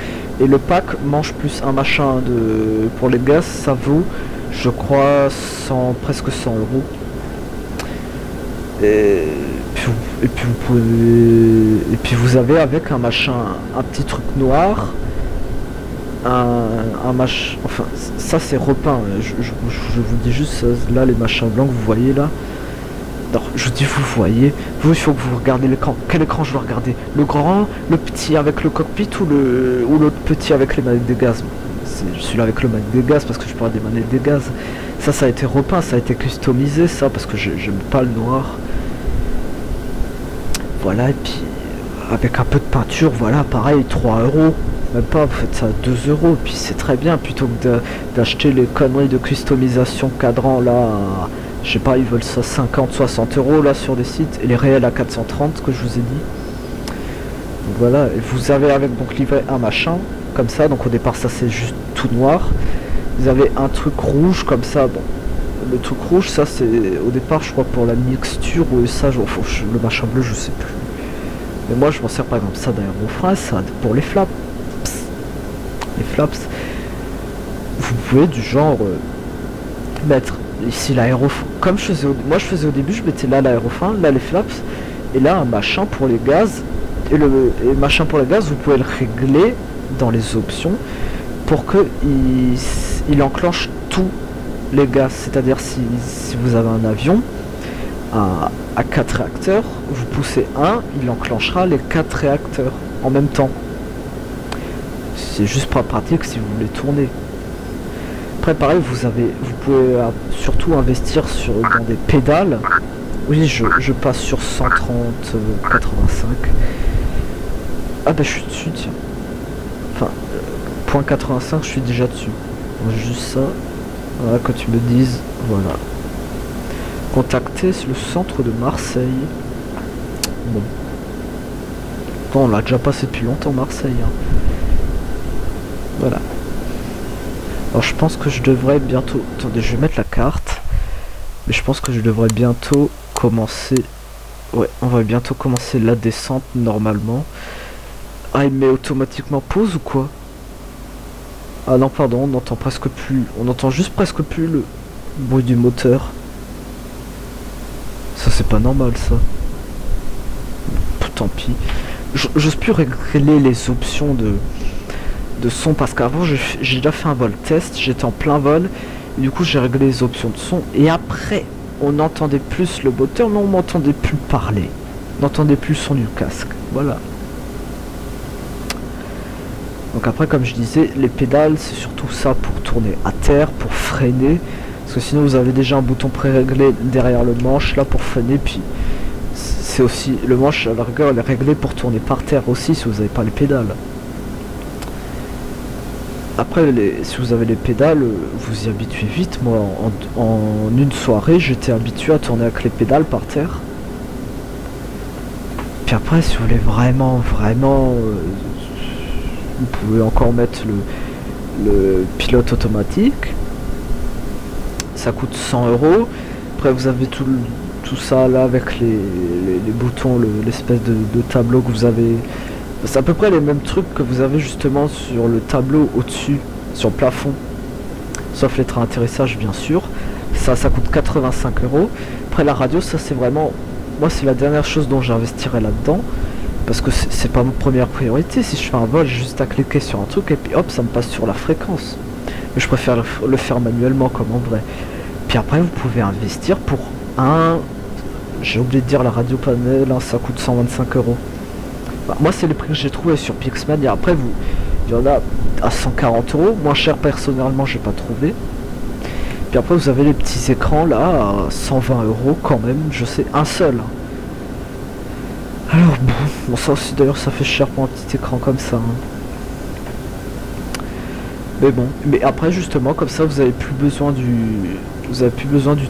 Et le pack manche plus un machin pour les gaz, ça vaut je crois presque 100 €. Et puis vous avez avec un machin, un petit truc noir, un machin, enfin ça c'est repeint, je vous dis juste là les machins blancs que vous voyez là. Alors je dis vous voyez, vous il faut que vous regardez l'écran. Quel écran je dois regarder? Le grand, le petit avec le cockpit ou l'autre petit avec les manettes des gaz? Je suis là avec le manette des gaz parce que je parle des manettes des gaz. Ça a été repeint, ça a été customisé ça parce que j'aime pas le noir. Voilà, et puis avec un peu de peinture, voilà, pareil, 3 €. Même pas, vous faites ça à 2 €, et puis c'est très bien, plutôt que d'acheter les conneries de customisation cadran là, je sais pas, ils veulent ça 50-60 € là sur des sites, et les réels à 430 que je vous ai dit. Donc voilà, et vous avez avec donc livré un machin, comme ça, donc au départ ça c'est juste tout noir. Vous avez un truc rouge comme ça, bon, le truc rouge, ça c'est au départ je crois pour la mixture ou ça, le machin bleu je sais plus. Mais moi je m'en sers par exemple ça d'aérofrein, ça pour les flaps. Les flaps. Vous pouvez du genre mettre ici l'aérofrein. Comme je faisais moi je faisais au début, je mettais là l'aérofrein, là les flaps, et là un machin pour les gaz. Et le machin pour les gaz, vous pouvez le régler dans les options pour que il enclenche tous les gaz. C'est-à-dire si vous avez un avion à 4 réacteurs, vous poussez un, il enclenchera les 4 réacteurs en même temps. C'est juste pas pratique si vous voulez tourner. Après pareil, vous pouvez surtout investir dans des pédales. Oui, je passe sur 130 85. Ah bah je suis dessus, tiens. Enfin, point 85, je suis déjà dessus. Juste ça. Voilà, que tu me dises, voilà. Contacter le centre de Marseille. Bon. Bon, on l'a déjà passé depuis longtemps Marseille. Hein. Voilà. Alors je pense que je devrais bientôt... Attendez, je vais mettre la carte. Mais je pense que je devrais bientôt commencer... Ouais, on va bientôt commencer la descente normalement. Ah, il met automatiquement pause ou quoi? Ah non, pardon, on n'entend presque plus. On entend juste presque plus le bruit du moteur. Ça, c'est pas normal, ça. Tant pis. J'ose plus régler les options de son parce qu'avant, j'ai déjà fait un vol test. J'étais en plein vol. Et du coup, j'ai réglé les options de son. Et après, on entendait plus le moteur, mais on m'entendait plus parler. On n'entendait plus le son du casque. Voilà. Donc après, comme je disais, les pédales c'est surtout ça pour tourner à terre, pour freiner, parce que sinon vous avez déjà un bouton pré-réglé derrière le manche là pour freiner, puis c'est aussi le manche à la rigueur elle est réglé pour tourner par terre aussi si vous n'avez pas les pédales. Après si vous avez les pédales, vous y habituez vite. Moi en une soirée j'étais habitué à tourner avec les pédales par terre. Puis après si vous voulez vraiment vous pouvez encore mettre le pilote automatique. Ça coûte 100 €. Après vous avez tout ça là avec les boutons, l'espèce de tableau que vous avez. C'est à peu près les mêmes trucs que vous avez justement sur le tableau au-dessus, sur le plafond. Sauf les trains d'atterrissage bien sûr. Ça coûte 85 €. Après la radio, ça c'est vraiment... Moi c'est la dernière chose dont j'investirais là-dedans. Parce que c'est pas ma première priorité. Si je fais un vol, j'ai juste à cliquer sur un truc et puis hop, ça me passe sur la fréquence. Mais je préfère le faire manuellement comme en vrai. Puis après, vous pouvez investir pour un... J'ai oublié de dire la radio panel, hein, ça coûte 125 €. Bah, moi, c'est le prix que j'ai trouvé sur Pixmania. Après, il y en a à 140 €. Moins cher personnellement, j'ai pas trouvé. Puis après, vous avez les petits écrans là à 120 € quand même. Je sais, un seul. Alors bon, ça aussi d'ailleurs ça fait cher pour un petit écran comme ça. Hein. Mais bon, mais après justement comme ça vous avez plus besoin du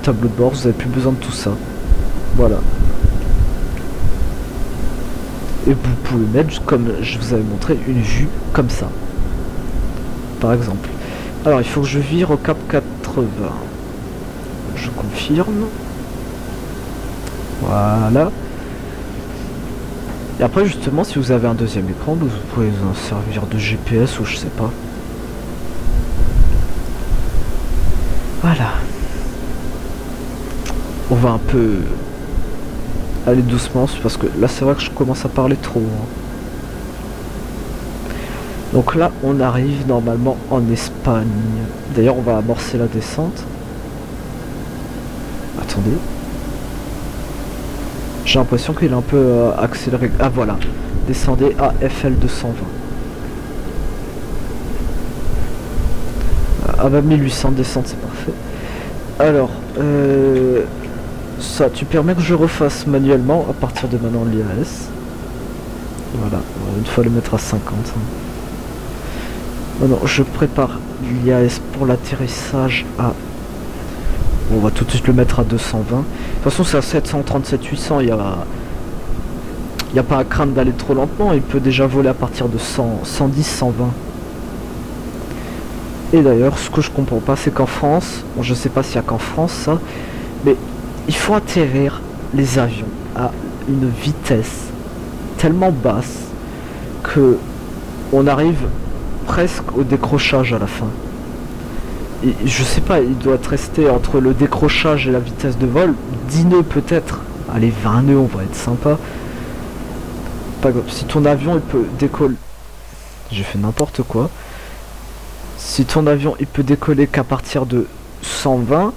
tableau de bord, vous avez plus besoin de tout ça. Voilà. Et vous pouvez mettre, comme je vous avais montré, une vue comme ça. Par exemple. Alors il faut que je vire au cap 80. Je confirme. Voilà. Et après justement si vous avez un deuxième écran, vous pouvez vous en servir de GPS ou je sais pas. Voilà. On va un peu aller doucement parce que là c'est vrai que je commence à parler trop. Hein. Donc là on arrive normalement en Espagne. D'ailleurs on va amorcer la descente. Attendez. J'ai l'impression qu'il est un peu accéléré. Ah voilà, descendez à FL 220. Ah bah 1800 de descente, c'est parfait. Alors, ça, tu permets que je refasse manuellement à partir de maintenant l'IAS. Voilà, une fois le mettre à 50. Hein. Non, non, je prépare l'IAS pour l'atterrissage à... On va tout de suite le mettre à 220. De toute façon c'est à 737-800, il n'y a pas à craindre d'aller trop lentement, il peut déjà voler à partir de 110-120. Et d'ailleurs, ce que je comprends pas, c'est qu'en France, bon, je sais pas s'il y a qu'en France ça, mais il faut atterrir les avions à une vitesse tellement basse que on arrive presque au décrochage à la fin. Et je sais pas, il doit être resté entre le décrochage et la vitesse de vol 10 nœuds peut-être. Allez, 20 nœuds, on va être sympa. Pas grave. Si ton avion il peut décoller, j'ai fait n'importe quoi. Si ton avion il peut décoller qu'à partir de 120,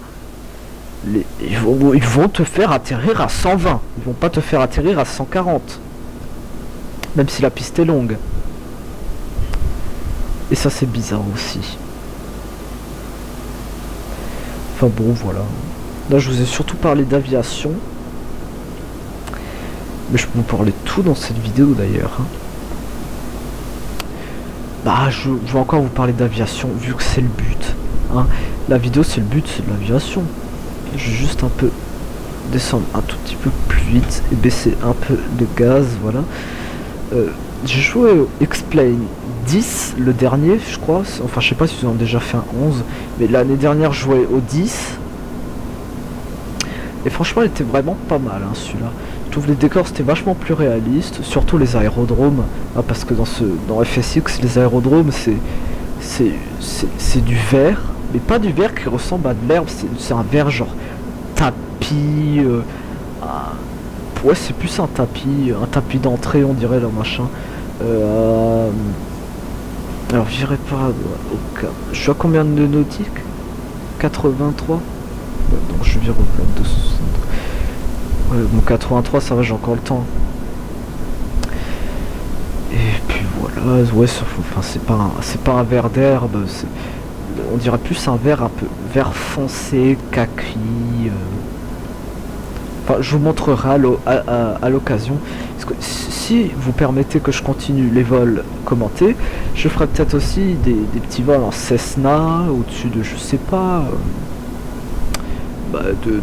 ils vont te faire atterrir à 120. Ils vont pas te faire atterrir à 140. Même si la piste est longue. Et ça c'est bizarre aussi. Enfin bon, voilà. Là je vous ai surtout parlé d'aviation. Mais je peux vous parler de tout dans cette vidéo d'ailleurs. Bah je vais encore vous parler d'aviation vu que c'est le but. Hein. La vidéo c'est le but, c'est de l'aviation. Je vais juste un peu descendre un tout petit peu plus vite et baisser un peu le gaz, voilà. J'ai joué au X-Plane 10, le dernier je crois, enfin je sais pas si ils ont déjà fait un 11, mais l'année dernière je jouais au 10. Et franchement il était vraiment pas mal hein, celui-là. Je trouve les décors c'était vachement plus réaliste, surtout les aérodromes, hein, parce que dans FSX les aérodromes c'est du verre, mais pas du verre qui ressemble à de l'herbe, c'est un verre genre tapis, ouais c'est plus un tapis d'entrée on dirait là machin. Alors j'irai pas au cas. Je suis à combien de nautiques? 83. Ouais, donc je vire au plan de 60. Ouais, bon 83 ça va, j'ai encore le temps. Et puis voilà, ouais, enfin c'est pas un verre d'herbe, on dirait plus un verre un peu vert foncé, kaki. Enfin, je vous montrerai à l'occasion. Si vous permettez que je continue les vols commentés, je ferai peut-être aussi des petits vols en Cessna au-dessus de, je sais pas, de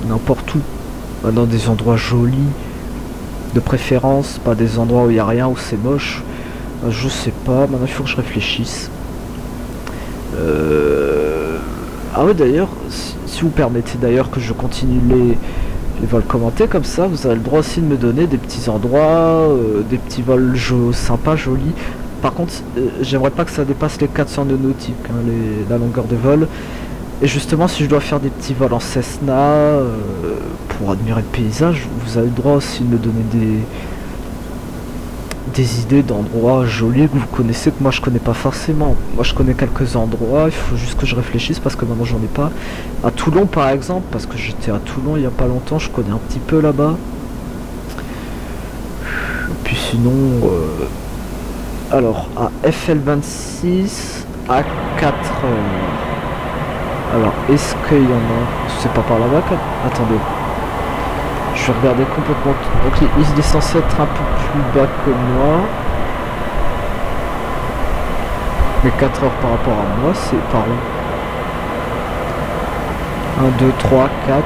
n'importe où, dans des endroits jolis, de préférence, pas des endroits où il n'y a rien, où c'est moche. Je sais pas. Maintenant, il faut que je réfléchisse. Ah ouais, d'ailleurs, si vous permettez d'ailleurs que je continue les vols commentés comme ça, vous avez le droit aussi de me donner des petits endroits, des petits vols sympas, jolis. Par contre, j'aimerais pas que ça dépasse les 400 nœuds nautiques, hein, la longueur de vol. Et justement, si je dois faire des petits vols en Cessna pour admirer le paysage, vous avez le droit aussi de me donner des idées d'endroits jolis que vous connaissez, que moi je connais pas forcément. Moi je connais quelques endroits, il faut juste que je réfléchisse parce que maintenant j'en ai pas. À Toulon par exemple, parce que j'étais à Toulon il y a pas longtemps, je connais un petit peu là-bas. Et puis sinon, alors à FL26 à 4 heures. Alors est-ce qu'il y en a, c'est pas par là-bas? Attendez. Je vais regarder complètement. Donc il est censé être un peu plus bas que moi. Mais 4 heures par rapport à moi, c'est par où? 1, 2, 3, 4.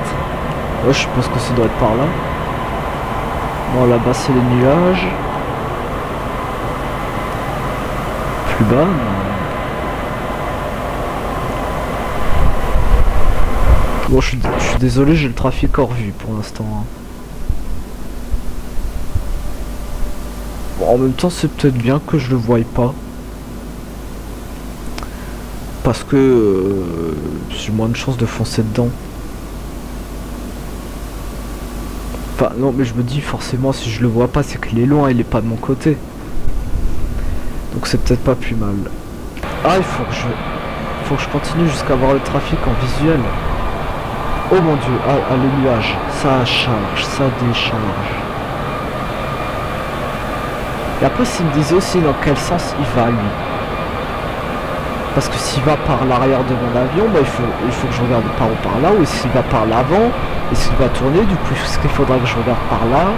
Ouais, je pense que ça doit être par là. Bon, là-bas, c'est les nuages. Plus bas, bon, je suis désolé, j'ai le trafic hors vue pour l'instant. Hein. Bon, en même temps, c'est peut-être bien que je le voie pas. Parce que j'ai moins de chances de foncer dedans. Enfin, non, mais je me dis forcément, si je le vois pas, c'est qu'il est loin, il est pas de mon côté. Donc c'est peut-être pas plus mal. Ah, il faut que je continue jusqu'à voir le trafic en visuel. Oh mon dieu, les nuages, ça charge, ça décharge. Et après s'il me disait aussi dans quel sens il va lui. Parce que s'il va par l'arrière de mon avion, bah, il faut que je regarde par où par là, ou s'il va par l'avant, et s'il va tourner, du coup est-ce qu'il faudra que je regarde par là.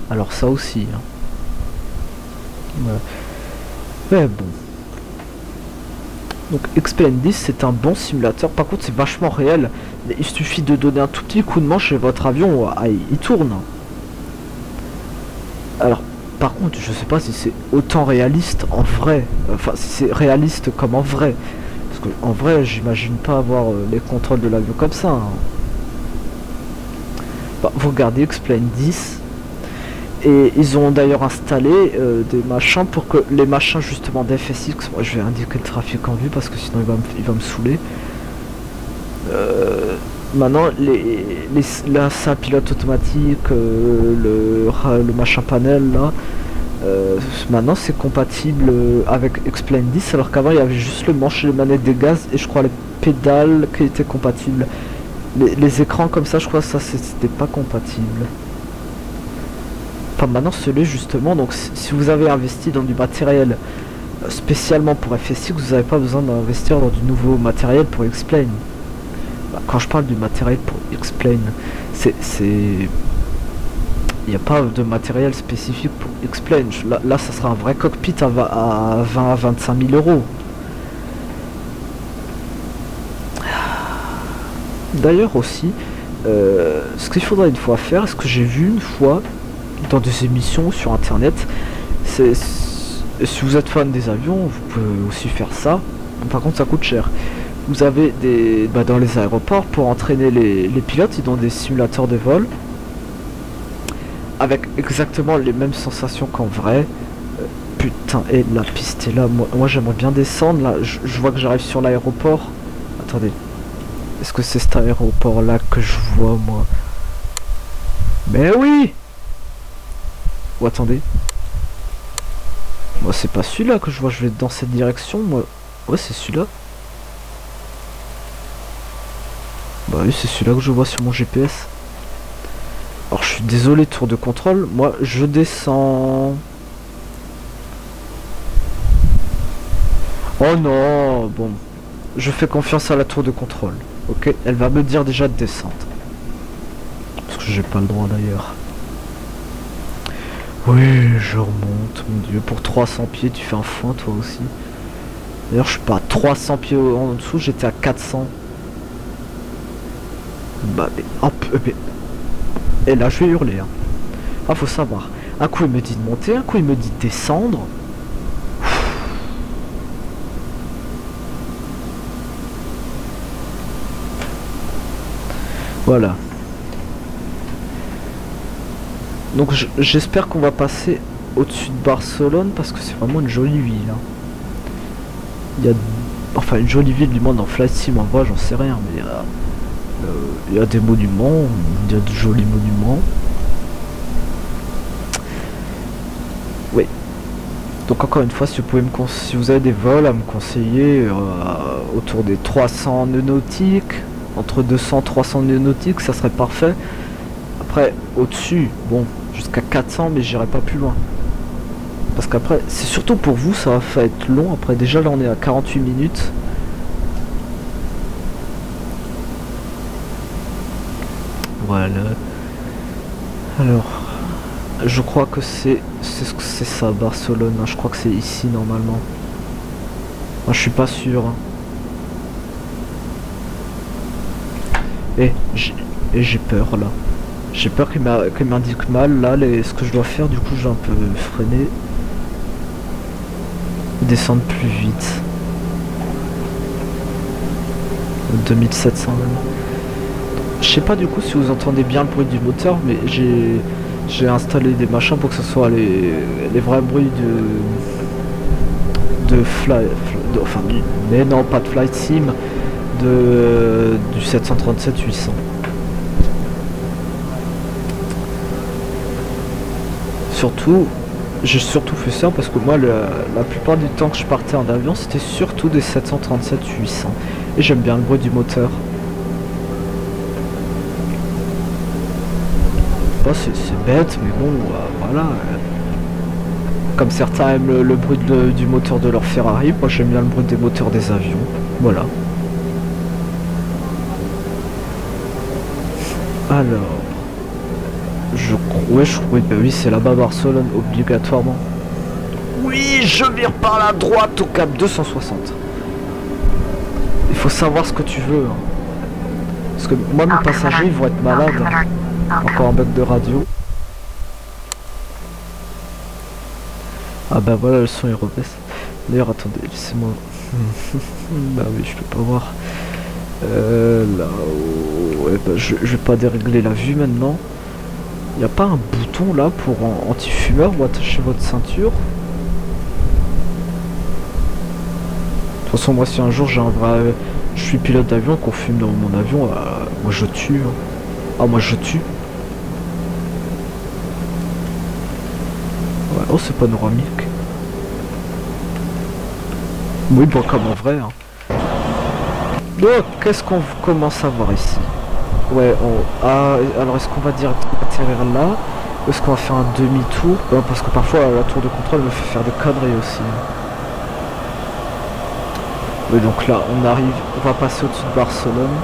Alors ça aussi. Hein. Voilà. Mais bon. Donc X-Plane 10 c'est un bon simulateur, par contre c'est vachement réel, mais il suffit de donner un tout petit coup de manche et votre avion il tourne. Alors par contre, je sais pas si c'est autant réaliste en vrai. Enfin, si c'est réaliste comme en vrai. Parce que en vrai, j'imagine pas avoir les contrôles de l'avion comme ça. Hein. Bah, vous regardez Explain 10. Et ils ont d'ailleurs installé des machins pour que les machins justement d'FSX. Moi, je vais indiquer le trafic en vue parce que sinon il va me saouler. Maintenant, là, c'est un pilote automatique, le machin panel là. Maintenant, c'est compatible avec Explain 10, alors qu'avant, il y avait juste le manche et les manettes des gaz et je crois les pédales qui étaient compatibles. Les écrans comme ça, je crois que ça c'était pas compatible. Enfin, maintenant, celui justement. Donc, si vous avez investi dans du matériel spécialement pour FSX, vous n'avez pas besoin d'investir dans du nouveau matériel pour Explain. Quand je parle du matériel pour Explain, il n'y a pas de matériel spécifique pour Explain. Là, ça sera un vrai cockpit à 20 à 25 000 euros. D'ailleurs aussi, ce qu'il faudrait une fois faire, ce que j'ai vu une fois dans des émissions sur internet, c'est si vous êtes fan des avions, vous pouvez aussi faire ça. Par contre, ça coûte cher. Vous avez dans les aéroports, pour entraîner les pilotes, ils ont des simulateurs de vol avec exactement les mêmes sensations qu'en vrai. Putain, et la piste est là. Moi j'aimerais bien descendre là. Je vois que j'arrive sur l'aéroport. Attendez, est-ce que c'est cet aéroport là que je vois moi? Mais oui. Oh, attendez, moi c'est pas celui-là que je vois. Je vais dans cette direction moi. Ouais, c'est celui-là. Bah oui, c'est celui-là que je vois sur mon GPS. Alors je suis désolé, tour de contrôle. Moi je descends. Oh non, bon. Je fais confiance à la tour de contrôle. Ok, elle va me dire déjà de descendre. Parce que j'ai pas le droit d'ailleurs. Oui, je remonte, mon dieu. Pour 300 pieds, tu fais un foin toi aussi. D'ailleurs, je suis pas à 300 pieds en dessous, j'étais à 400. Bah, mais hop, mais... Et là, je vais hurler. Hein. Ah, faut savoir. Un coup, il me dit de monter, un coup, il me dit de descendre. Voilà. Donc, j'espère qu'on va passer au-dessus de Barcelone parce que c'est vraiment une jolie ville. Hein. Il y a... Enfin, une jolie ville du monde en flight sim, en vrai, j'en sais rien, mais il y a des monuments, il y a de jolis monuments. Oui. Donc encore une fois, si vous pouvez si vous avez des vols à me conseiller autour des 300 nœuds nautiques, entre 200 et 300 nœuds nautiques, ça serait parfait. Après, au-dessus, bon, jusqu'à 400, mais j'irai pas plus loin. Parce qu'après, c'est surtout pour vous, ça va être long. Après, déjà là, on est à 48 minutes. Voilà. Alors, je crois que c'est ça, Barcelone. Hein. Je crois que c'est ici normalement. Moi, je suis pas sûr. Hein. Et j'ai peur là. J'ai peur qu'il m'indique mal là ce que je dois faire. Du coup, je vais un peu freiner. Descendre plus vite. 2700 même. Je sais pas du coup si vous entendez bien le bruit du moteur, mais j'ai installé des machins pour que ce soit les vrais bruits enfin, mais non, pas de flight sim, du 737-800. Surtout, j'ai surtout fait ça parce que moi, la plupart du temps que je partais en avion, c'était surtout des 737-800. Et j'aime bien le bruit du moteur. C'est bête, mais bon, voilà. Comme certains aiment le bruit du moteur de leur Ferrari, moi j'aime bien le bruit des moteurs des avions. Voilà. Alors, oui, c'est là-bas Barcelone, obligatoirement. Oui, je vire par la droite au cap 260. Il faut savoir ce que tu veux. Hein. Parce que moi, mes passagers, ils vont être malades. Hein. Encore un bug de radio. Ah bah voilà, le son il rebaisse. D'ailleurs, attendez, laissez-moi. Bah oui, je peux pas voir. Là-haut. Ouais, bah, je vais pas dérégler la vue maintenant. Y a pas un bouton là pour anti-fumeur ou attacher votre ceinture? De toute façon, moi, si un jour j'ai un vrai. Je suis pilote d'avion, qu'on fume dans mon avion, moi je tue. Hein. Ah, moi je tue. Ouais, oh, c'est panoramique. Oui, bon, comme en vrai. Hein. Donc, qu'est-ce qu'on commence à voir ici? Ouais, ah, alors est-ce qu'on va directement atterrir là? Ou est-ce qu'on va faire un demi-tour? Parce que parfois la tour de contrôle me fait faire des conneries aussi. Oui, donc là, on arrive, on va passer au-dessus de Barcelone.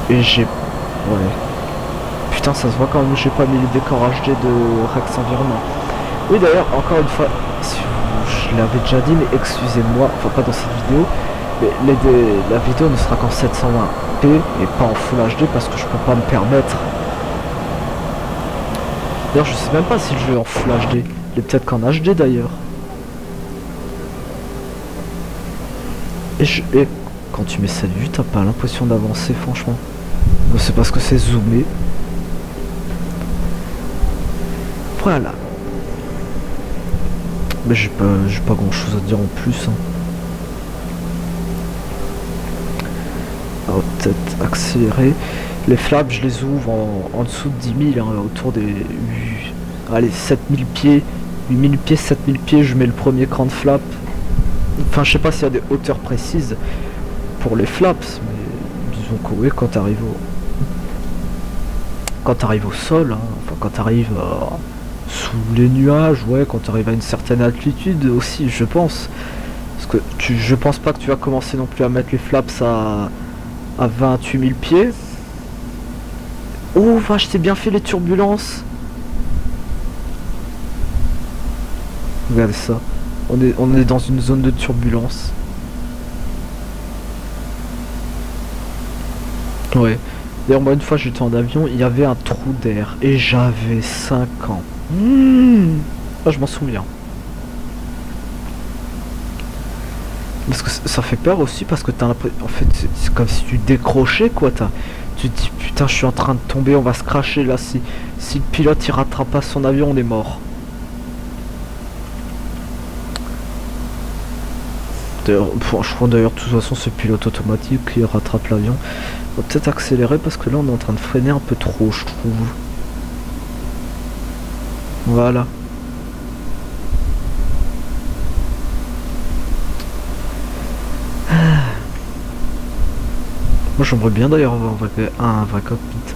Et j'ai... Ouais. Putain, ça se voit quand même, j'ai pas mis les décors HD de Rex Environnement. Oui, d'ailleurs, encore une fois, si je l'avais déjà dit, mais excusez-moi, enfin pas dans cette vidéo, mais la vidéo ne sera qu'en 720p et pas en Full HD parce que je peux pas me permettre. D'ailleurs, je sais même pas si le jeu est en Full HD. Il est peut-être qu'en HD d'ailleurs. Et quand tu mets cette vue, t'as pas l'impression d'avancer, franchement. C'est parce que c'est zoomé. Voilà. Mais j'ai pas grand chose à dire en plus. Hein. Alors peut-être accélérer. Les flaps, je les ouvre en dessous de 10 000, hein, autour des... Allez, 7000 pieds. 8000 pieds, 7000 pieds, je mets le premier cran de flap. Enfin, je sais pas s'il y a des hauteurs précises pour les flaps, mais disons que oui, quand t'arrives au sol, hein, enfin quand t'arrives sous les nuages, ouais, quand t'arrives à une certaine altitude aussi, je pense. Parce que je pense pas que tu vas commencer non plus à mettre les flaps à 28 000 pieds. Oh, vache, t'es bien fait les turbulences. Regardez ça. On est dans une zone de turbulence. Ouais. D'ailleurs, moi, une fois, j'étais en avion, il y avait un trou d'air. Et j'avais 5 ans. Ah, je m'en souviens. Parce que ça fait peur aussi, parce que t'as l'impression... En fait, c'est comme si tu décrochais, quoi. Tu te dis, putain, je suis en train de tomber, on va se cracher, là. Si le pilote, il rattrape pas son avion, on est mort. Je crois d'ailleurs de toute façon ce pilote automatique qui rattrape l'avion. On va peut-être accélérer parce que là on est en train de freiner un peu trop, je trouve. Voilà. Moi j'aimerais bien d'ailleurs avoir un vrai cockpit.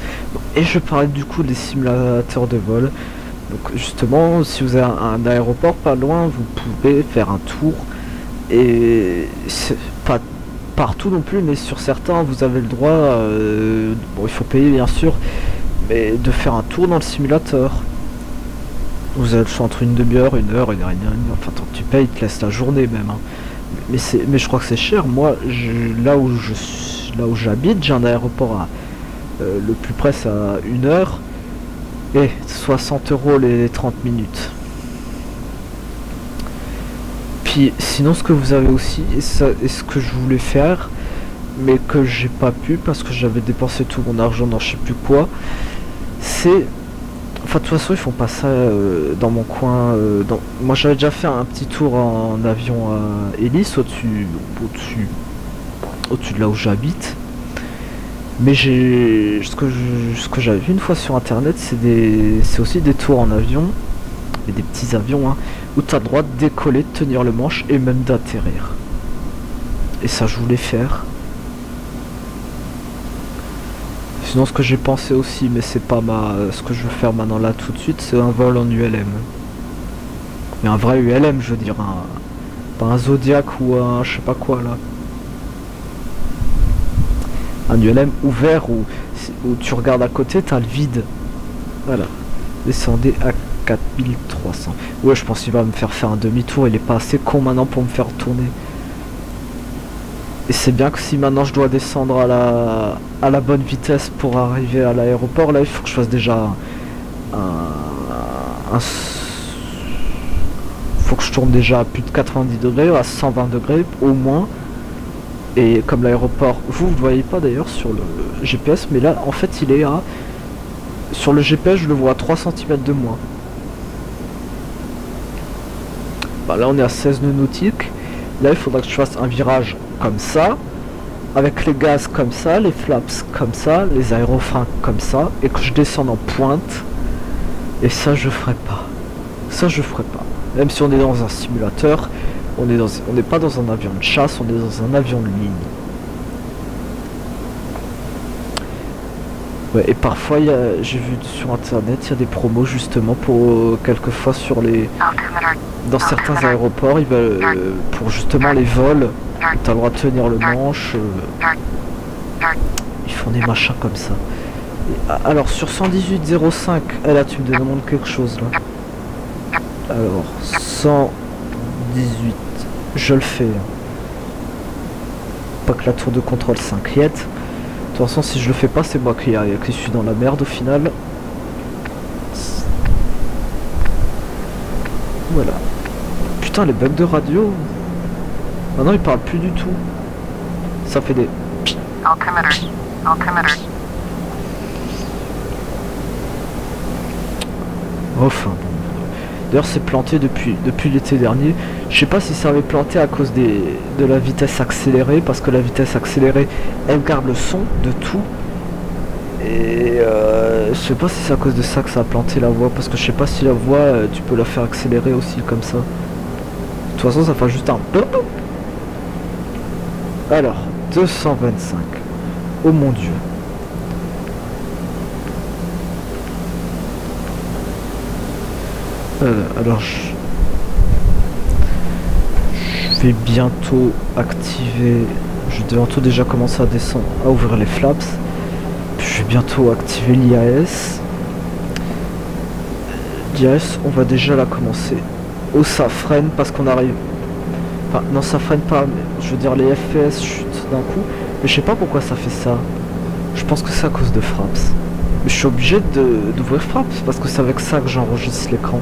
Et je parlais du coup des simulateurs de vol. Donc justement, si vous avez un aéroport pas loin, vous pouvez faire un tour. Et c'est pas partout non plus, mais sur certains vous avez le droit, bon il faut payer bien sûr, mais de faire un tour dans le simulateur. Vous avez le choix entre une demi-heure, une heure et demie, enfin tant que tu payes, ils te laissent la journée même. Hein. Mais je crois que c'est cher. Moi, là où j'habite, j'ai un aéroport le plus près c'est à 1 heure et 60 € les 30 minutes. Puis sinon ce que vous avez aussi, et ce que je voulais faire, mais que j'ai pas pu parce que j'avais dépensé tout mon argent dans je sais plus quoi, c'est... Enfin de toute façon ils font pas ça dans mon coin. Moi j'avais déjà fait un petit tour en avion à Hélice au-dessus de là où j'habite. Mais ce que j'avais vu une fois sur internet, c'est aussi des tours en avion, et des petits avions, hein, où tu as le droit de décoller, de tenir le manche et même d'atterrir. Et ça je voulais faire. Sinon ce que j'ai pensé aussi, mais c'est pas ce que je veux faire maintenant là tout de suite, c'est un vol en ULM. Mais un vrai ULM, je veux dire, pas un Zodiac ou un je sais pas quoi là. Un ULM ouvert où tu regardes à côté, t'as le vide. Voilà. Descendez à 4300. Ouais, je pense qu'il va me faire un demi-tour. Il est pas assez con maintenant pour me faire tourner. Et c'est bien que si maintenant je dois descendre à la bonne vitesse pour arriver à l'aéroport, là il faut que je fasse déjà faut que je tourne déjà à plus de 90 degrés, à 120 degrés au moins. Et comme l'aéroport, vous ne voyez pas d'ailleurs sur le GPS, mais là en fait il est à... Sur le GPS je le vois à 3 cm de moins. Bah, là on est à 16 nœuds nautiques. Là il faudra que je fasse un virage comme ça, avec les gaz comme ça, les flaps comme ça, les aérofreins comme ça, et que je descende en pointe. Et ça je ferai pas. Ça je ferai pas. Même si on est dans un simulateur, on n'est pas dans un avion de chasse, on est dans un avion de ligne. Ouais, et parfois j'ai vu sur internet, il y a des promos justement pour quelquefois sur les... Dans certains aéroports, ils veulent, pour justement les vols, t'as le droit de tenir le manche. Ils font des machins comme ça. Et, alors sur 118.05, là tu me demandes quelque chose là. Alors 118, je le fais. Pas que la tour de contrôle s'inquiète. De toute façon si je le fais pas c'est moi qui suis dans la merde au final. Voilà. Putain les bugs de radio. Maintenant ils parlent plus du tout. Ça fait des... Enfin bon. D'ailleurs c'est planté depuis l'été dernier. Je sais pas si ça avait planté à cause de la vitesse accélérée, parce que la vitesse accélérée elle garde le son de tout. Et je sais pas si c'est à cause de ça que ça a planté la voix, parce que je sais pas si la voix tu peux la faire accélérer aussi comme ça. De toute façon ça fait juste un... Alors 225. Oh mon dieu. Alors je vais bientôt activer, je vais bientôt déjà commencer à descendre, à ouvrir les flaps, puis je vais bientôt activer l'IAS. L'IAS on va déjà la commencer. Oh ça freine parce qu'on arrive, enfin non ça freine pas, mais je veux dire les FPS chutent d'un coup, mais je sais pas pourquoi ça fait ça. Je pense que c'est à cause de Fraps. Mais je suis obligé d'ouvrir Fraps parce que c'est avec ça que j'enregistre l'écran.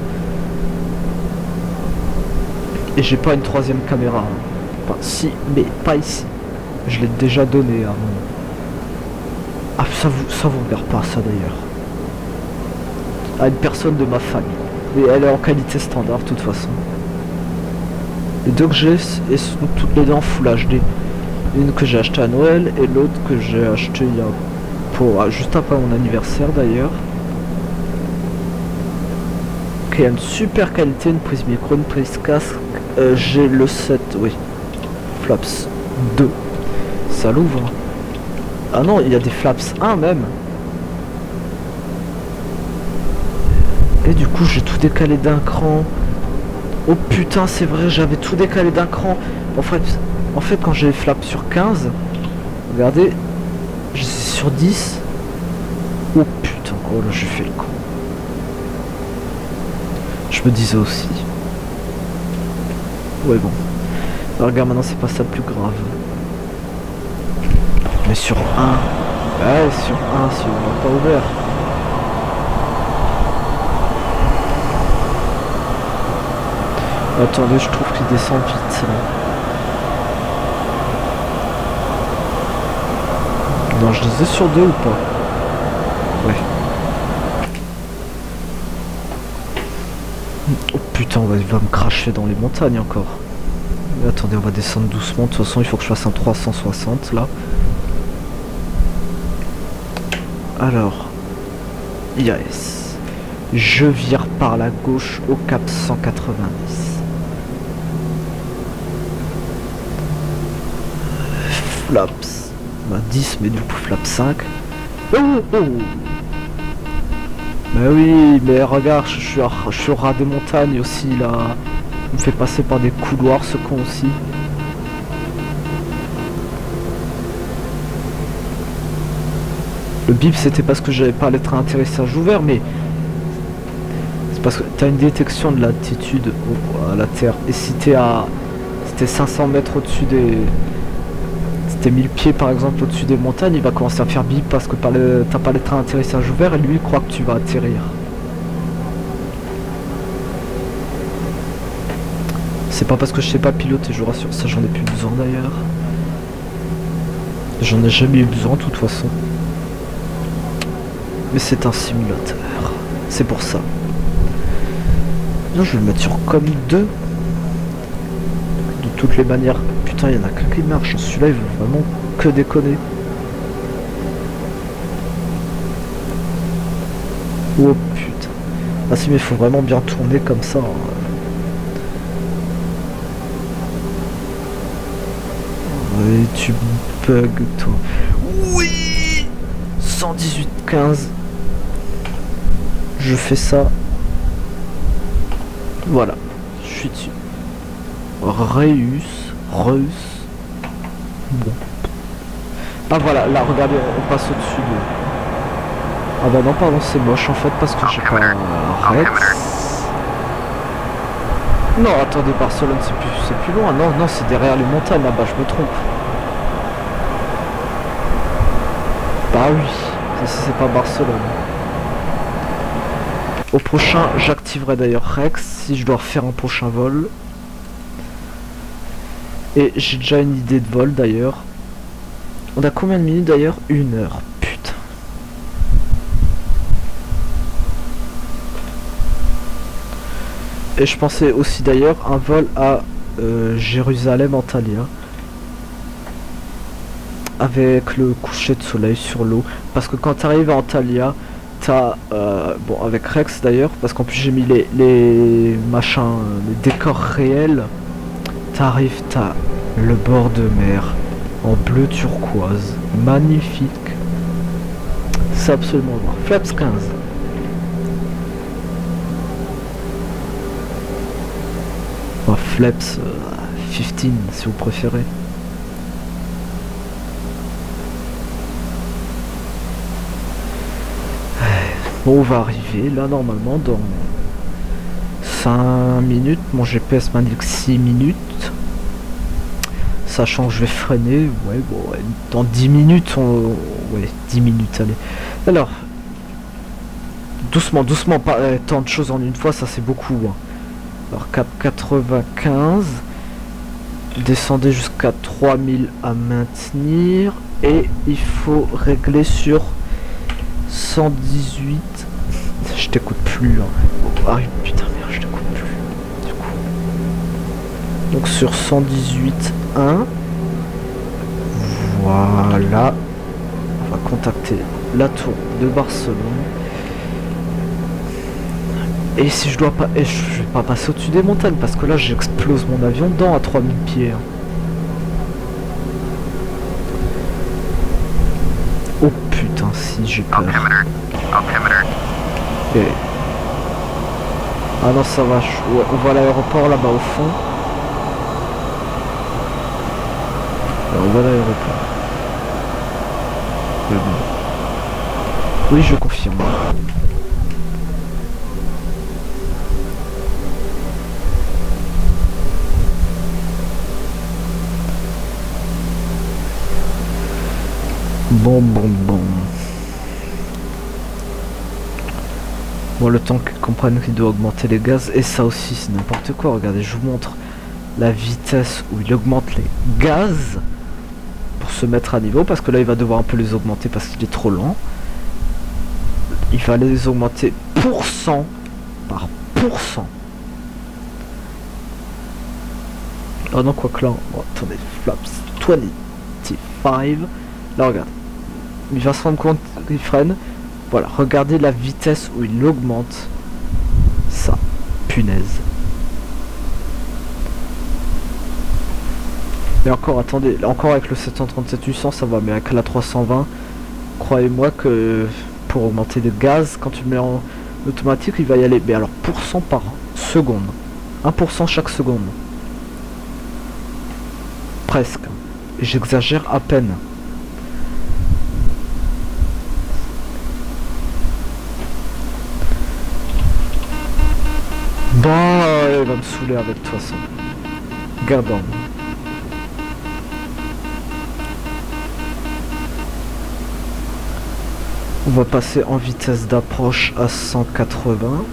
Et j'ai pas une troisième caméra. Enfin si, mais pas ici. Je l'ai déjà donné à mon... Ah ça vous regarde pas ça d'ailleurs. À une personne de ma famille. Mais elle est en qualité standard de toute façon. Les deux que j'ai sont toutes les deux en Full HD. Une que j'ai achetée à Noël et l'autre que j'ai achetée il y a juste après mon anniversaire d'ailleurs. Qui a une super qualité, une prise micro, une prise casque. J'ai le 7, oui. Flaps 2. Ça l'ouvre. Ah non, il y a des flaps 1 même. Et du coup, j'ai tout décalé d'un cran. Oh putain, c'est vrai, j'avais tout décalé d'un cran. En fait, quand j'ai les flaps sur 15, regardez, je suis sur 10. Oh putain, oh là, j'ai fait le con. Je me disais aussi. Ouais bon. Alors regarde maintenant c'est pas ça le plus grave. Mais sur 1. Ouais sur 1 si on l'a pas ouvert. Attendez je trouve qu'il descend vite là. Non je disais sur 2 ou pas. Ouais. Oh putain, il va me cracher dans les montagnes encore. Mais attendez, on va descendre doucement. De toute façon, il faut que je fasse un 360 là. Alors, IAS. Je vire par la gauche au cap 190. Flaps. Bah 10, mais du coup, flap 5. Oh, oh. Bah oui, mais regarde, je suis au ras des montagnes aussi là. On me fait passer par des couloirs ce con aussi. Le bip c'était parce que j'avais pas les trains atterrissage ouvert, mais c'est parce que t'as une détection de l'altitude à la terre. Et si t'es à... C'était 500 mètres au-dessus des... C'était 1000 pieds par exemple au-dessus des montagnes, il va commencer à faire bip parce que t'as pas les trains atterrissage ouvert et lui il croit que tu vas atterrir. C'est pas parce que je sais pas piloter, je vous rassure, ça j'en ai plus besoin d'ailleurs. J'en ai jamais eu besoin de toute façon. Mais c'est un simulateur. C'est pour ça. Non, je vais le mettre sur comme 2. De toutes les manières. Putain, il y en a qu'un qui marche. Celui-là, il veut vraiment que déconner. Oh putain. Ah si, mais il faut vraiment bien tourner comme ça. Ouais, tu bugs, toi. Oui, 118,15. Je fais ça. Voilà. Je suis dessus. Reus. Bon. Ah voilà, là, regardez, on passe au-dessus de... Ah bah non, pardon, c'est moche en fait, parce que j'ai pas Rex. Non, attendez, Barcelone, c'est plus loin. Non, non, c'est derrière les montagnes, là-bas, je me trompe. Bah oui, ça c'est pas Barcelone. Au prochain, j'activerai d'ailleurs Rex, si je dois refaire un prochain vol. Et j'ai déjà une idée de vol d'ailleurs. On a combien de minutes d'ailleurs? 1 heure. Putain. Et je pensais aussi d'ailleurs un vol à Jérusalem-Antalya. Avec le coucher de soleil sur l'eau. Parce que quand tu arrives à Antalya, t'as... bon, avec Rex d'ailleurs, parce qu'en plus j'ai mis les machins, les décors réels. T'arrives, t'as le bord de mer en bleu turquoise. Magnifique. C'est absolument noir. Flaps 15. Enfin, Flaps 15 si vous préférez. Bon, on va arriver là normalement dans 5 minutes. Mon GPS m'indique 6 minutes. Sachant que je vais freiner. Ouais, bon, ouais, dans 10 minutes. Ouais, 10 minutes, allez. Alors, doucement, doucement, pas tant de choses en une fois, ça c'est beaucoup. Hein. Alors, cap 95. Descendez jusqu'à 3000 à maintenir. Et il faut régler sur 118. Je t'écoute plus. Hein. Ah putain, merde, je t'écoute plus. Du coup. Donc sur 118.1. Voilà. On va contacter la tour de Barcelone. Et si je dois pas... Et je vais pas passer au-dessus des montagnes parce que là j'explose mon avion dedans à 3000 pieds. Hein. Oh putain, si j'ai peur. Et... Ah non, ça va. Ouais, on voit l'aéroport là-bas au fond. Alors, on voit l'aéroport. Oui, je confirme. Bon. Bon, le temps qu'ils comprennent qu'il doit augmenter les gaz. Et ça aussi, c'est n'importe quoi. Regardez, je vous montre la vitesse où il augmente les gaz pour se mettre à niveau. Parce que là, il va devoir un peu les augmenter parce qu'il est trop lent. Il va les augmenter pourcent par pourcent. Ah non, quoi que là... Oh, attendez, flaps 25. Là, regarde. Il va se rendre compte qu'il freine. Voilà, regardez la vitesse où il augmente. Ça, punaise. Et encore, attendez, encore avec le 737-800 ça va, mais avec la 320, croyez-moi que pour augmenter le gaz, quand tu le mets en automatique, il va y aller. Mais alors, pourcent par seconde. 1% chaque seconde. Presque. Et j'exagère à peine. Bon, il va me saouler avec de toute façon. Gardons. On va passer en vitesse d'approche à 180.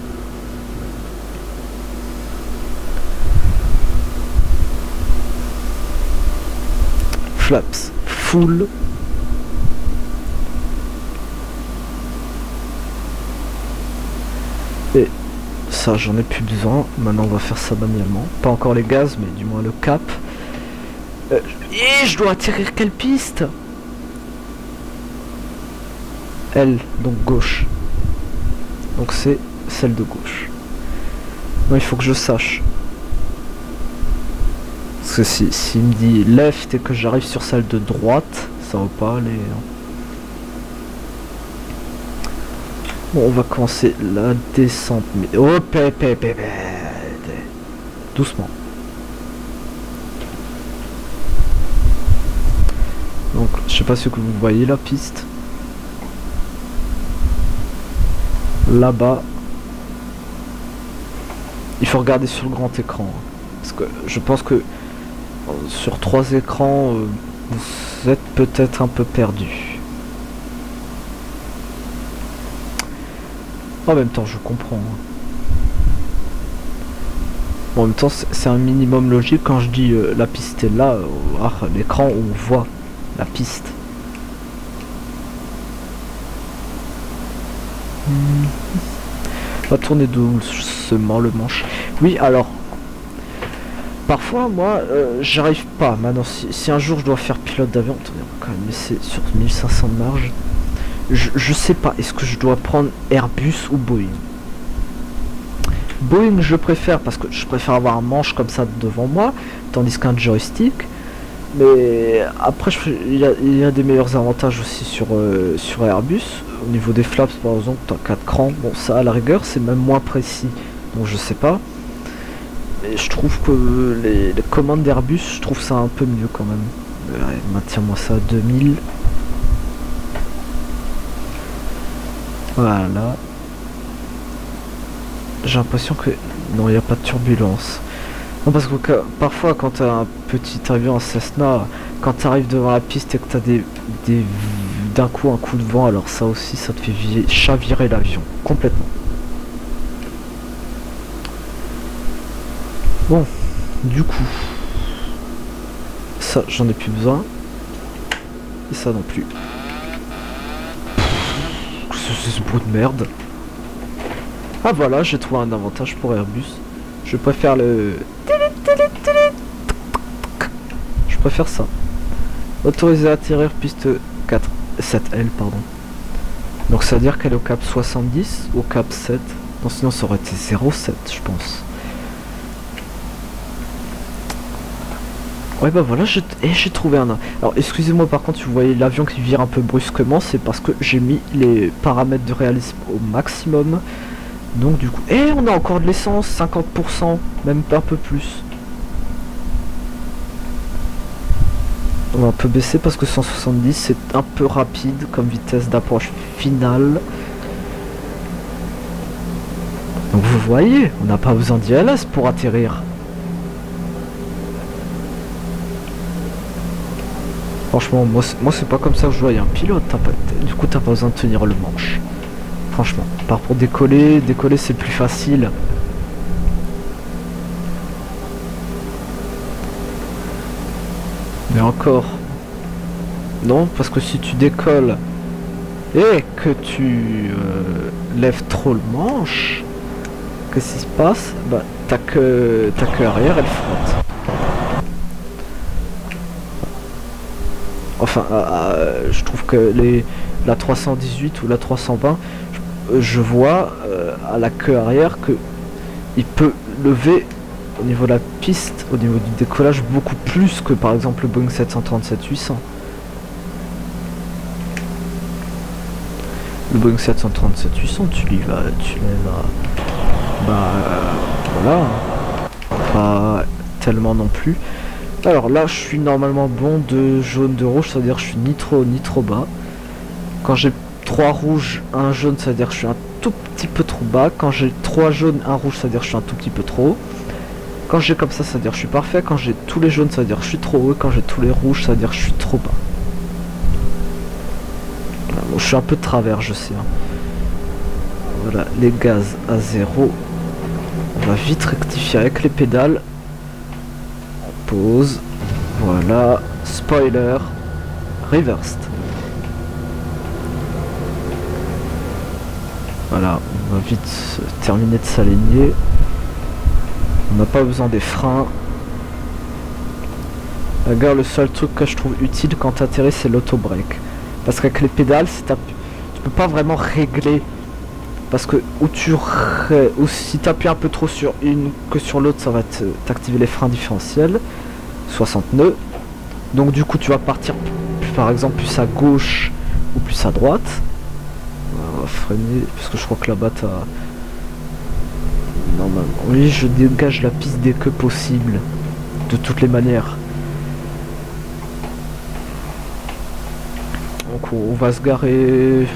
flaps full. Et ça, j'en ai plus besoin. Maintenant, on va faire ça manuellement. Pas encore les gaz, mais du moins le cap. Et je dois atterrir quelle piste? Elle, donc gauche. Donc c'est celle de gauche. Non, il faut que je sache. Parce que si il me dit left et que j'arrive sur celle de droite, ça va pas aller. Bon, on va commencer la descente. Mais oh, doucement. Donc, je sais pas ce que vous voyez la piste. Là-bas, il faut regarder sur le grand écran. Parce que je pense que sur 3 écrans, vous êtes peut-être un peu perdu. En même temps, je comprends. Bon, en même temps, c'est un minimum logique quand je dis la piste est là, à l'écran on voit la piste. On va tourner doucement le manche. Oui, alors parfois moi j'arrive pas. Maintenant si un jour je dois faire pilote d'avion, attendez, on va quand même laisser sur 1500 de marge. Je sais pas, est-ce que je dois prendre Airbus ou Boeing? Boeing je préfère parce que je préfère avoir un manche comme ça devant moi, tandis qu'un joystick. Mais après il y a des meilleurs avantages aussi sur Airbus. Au niveau des flaps par exemple, t'as 4 crans, bon ça à la rigueur c'est même moins précis, donc je sais pas. Mais je trouve que les commandes d'Airbus, je trouve ça un peu mieux quand même. Ouais, maintiens-moi ça à 2000. Voilà. J'ai l'impression que... Non, il n'y a pas de turbulence. Non, parce que parfois quand tu as un petit avion en Cessna, quand tu arrives devant la piste et que tu as d'un coup un coup de vent, alors ça aussi ça te fait chavirer l'avion complètement. Bon, du coup, ça j'en ai plus besoin. Et ça non plus. C'est ce bruit de merde. Ah voilà, j'ai trouvé un avantage pour Airbus. Je préfère le... Je préfère ça. Autorisé à atterrir piste 7L, pardon. Donc ça veut dire qu'elle est au cap 70 ou au cap 7. Non, sinon ça aurait été 0,7 je pense. Ouais bah voilà, j'ai trouvé un... Alors excusez-moi par contre si vous voyez l'avion qui vire un peu brusquement, c'est parce que j'ai mis les paramètres de réalisme au maximum. Donc du coup... Et on a encore de l'essence, 50%, même pas un peu plus. On va un peu baisser parce que 170 c'est un peu rapide comme vitesse d'approche finale. Donc vous voyez, on n'a pas besoin d'ILS pour atterrir. Franchement, moi c'est pas comme ça que je voyais un pilote. Du coup t'as pas besoin de tenir le manche. Franchement, par pour décoller c'est plus facile. Mais encore. Non, parce que si tu décolles et que tu lèves trop le manche, qu'est-ce qui se passe? Bah ta queue arrière elle frotte. Enfin, je trouve que la 318 ou la 320, je vois à la queue arrière que il peut lever au niveau de la piste, au niveau du décollage, beaucoup plus que par exemple le Boeing 737-800. Le Boeing 737-800, tu l'aimes à... Bah voilà, pas tellement non plus. Alors là je suis normalement bon de jaune de rouge, c'est à dire je suis ni trop haut ni trop bas. Quand j'ai 3 rouges, 1 jaune, c'est à dire que je suis un tout petit peu trop bas. Quand j'ai 3 jaunes, 1 rouge, c'est à dire que je suis un tout petit peu trop haut. Quand j'ai comme ça, c'est à dire que je suis parfait. Quand j'ai tous les jaunes, ça veut dire que je suis trop haut. Quand j'ai tous les rouges, ça veut dire que je suis trop bas. Voilà, bon, je suis un peu de travers, je sais. Hein. Voilà, les gaz à 0. On va vite rectifier avec les pédales. Pause, voilà, spoiler, reversed. Voilà, on va vite terminer de s'aligner. On n'a pas besoin des freins. Regarde, le seul truc que je trouve utile quand tu atterris, c'est l'auto-break. Parce qu'avec les pédales, tu peux pas vraiment régler. Parce que ou si tu appuies un peu trop sur une que sur l'autre, ça va t'activer les freins différentiels. 60 nœuds. Donc du coup, tu vas partir par exemple plus à gauche ou plus à droite. On va freiner, parce que je crois que là-bas, t'as... Normalement, oui, je dégage la piste dès que possible. De toutes les manières. Donc on va se garer...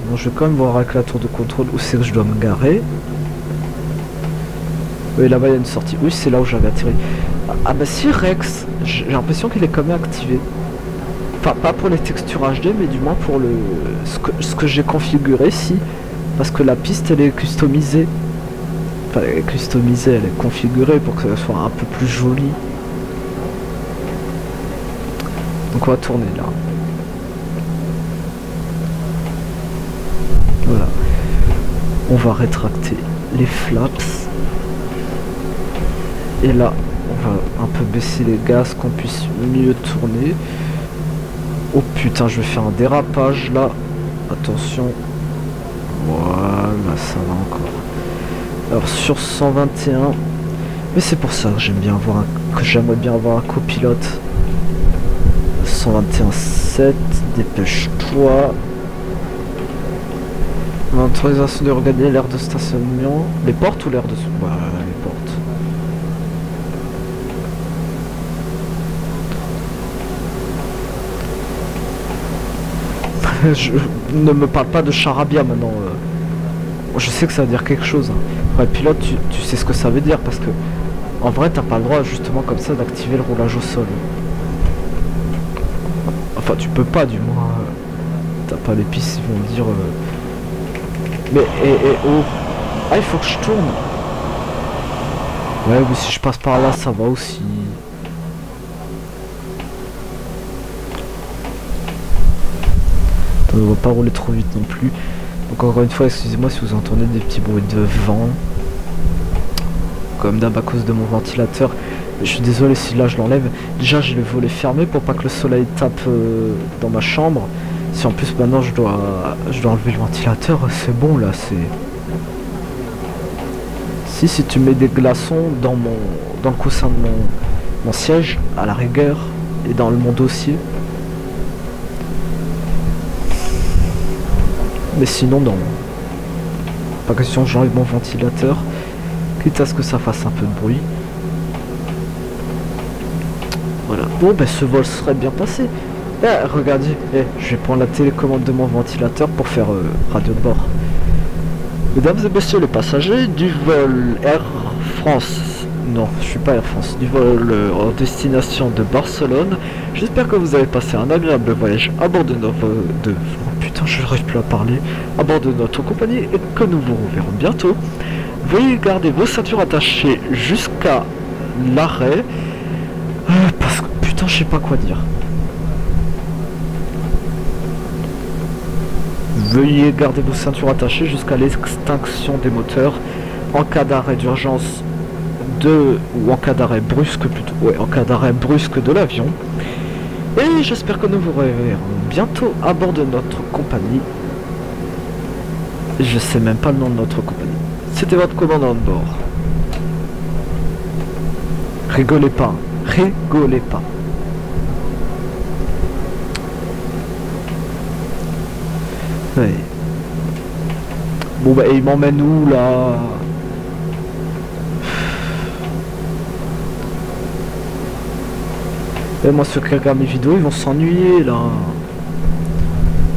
Bon, je vais quand même voir avec la tour de contrôle où c'est que je dois me garer. Oui, là-bas il y a une sortie. Oui, c'est là où j'avais atterri. Ah bah si, Rex, j'ai l'impression qu'il est quand même activé. Enfin, pas pour les textures HD, mais du moins pour ce que j'ai configuré, si. Parce que la piste, elle est customisée. Enfin, elle est customisée, elle est configurée pour que ça soit un peu plus joli. Donc on va tourner là. Voilà. On va rétracter les flaps. Et là, on va un peu baisser les gaz, qu'on puisse mieux tourner. Oh putain, je vais faire un dérapage là. Attention. Voilà, ça va encore. Alors sur 121. Mais c'est pour ça que j'aimerais bien avoir un copilote. 121.7, dépêche-toi. L'autorisation de regagner l'aire de stationnement. Les portes ou l'aire de... Ouais, les portes. Je ne me parle pas de charabia maintenant. Je sais que ça veut dire quelque chose. Hein. Ouais, pilote, tu sais ce que ça veut dire parce que en vrai, t'as pas le droit justement comme ça d'activer le roulage au sol. Enfin, tu peux pas du moins. T'as pas les pistes, ils vont dire. Mais oh. Ah, il faut que je tourne. Ouais, mais si je passe par là, ça va aussi. On ne va pas rouler trop vite non plus. Donc encore une fois, excusez-moi si vous entendez des petits bruits de vent. Comme d'hab à cause de mon ventilateur. Je suis désolé si là je l'enlève. Déjà j'ai le volet fermé pour pas que le soleil tape dans ma chambre. Si en plus maintenant je dois enlever le ventilateur, c'est bon là, c'est... Si tu mets des glaçons dans le coussin de mon siège, à la rigueur, et dans mon dossier. Mais sinon non. Pas question, j'enlève mon ventilateur. Quitte à ce que ça fasse un peu de bruit. Voilà. Bon ben ce vol serait bien passé. Eh, regardez, je vais prendre la télécommande de mon ventilateur pour faire radio de bord. Mesdames et messieurs les passagers du vol Air France. Non, je suis pas Air France. Du vol en destination de Barcelone. J'espère que vous avez passé un agréable voyage à bord de notre... Oh putain, je n'arrive plus à parler. À bord de notre compagnie et que nous vous reverrons bientôt. Veuillez garder vos ceintures attachées jusqu'à l'arrêt. Parce que putain, je sais pas quoi dire. Veuillez garder vos ceintures attachées jusqu'à l'extinction des moteurs en cas d'arrêt d'urgence ou en cas d'arrêt brusque plutôt. Ouais, en cas d'arrêt brusque de l'avion. Et j'espère que nous vous reverrons bientôt à bord de notre compagnie. Je sais même pas le nom de notre compagnie. C'était votre commandant de bord. Rigolez pas, rigolez pas. Ouais. Bon bah il m'emmène où là? Et moi ceux qui regardent mes vidéos ils vont s'ennuyer là.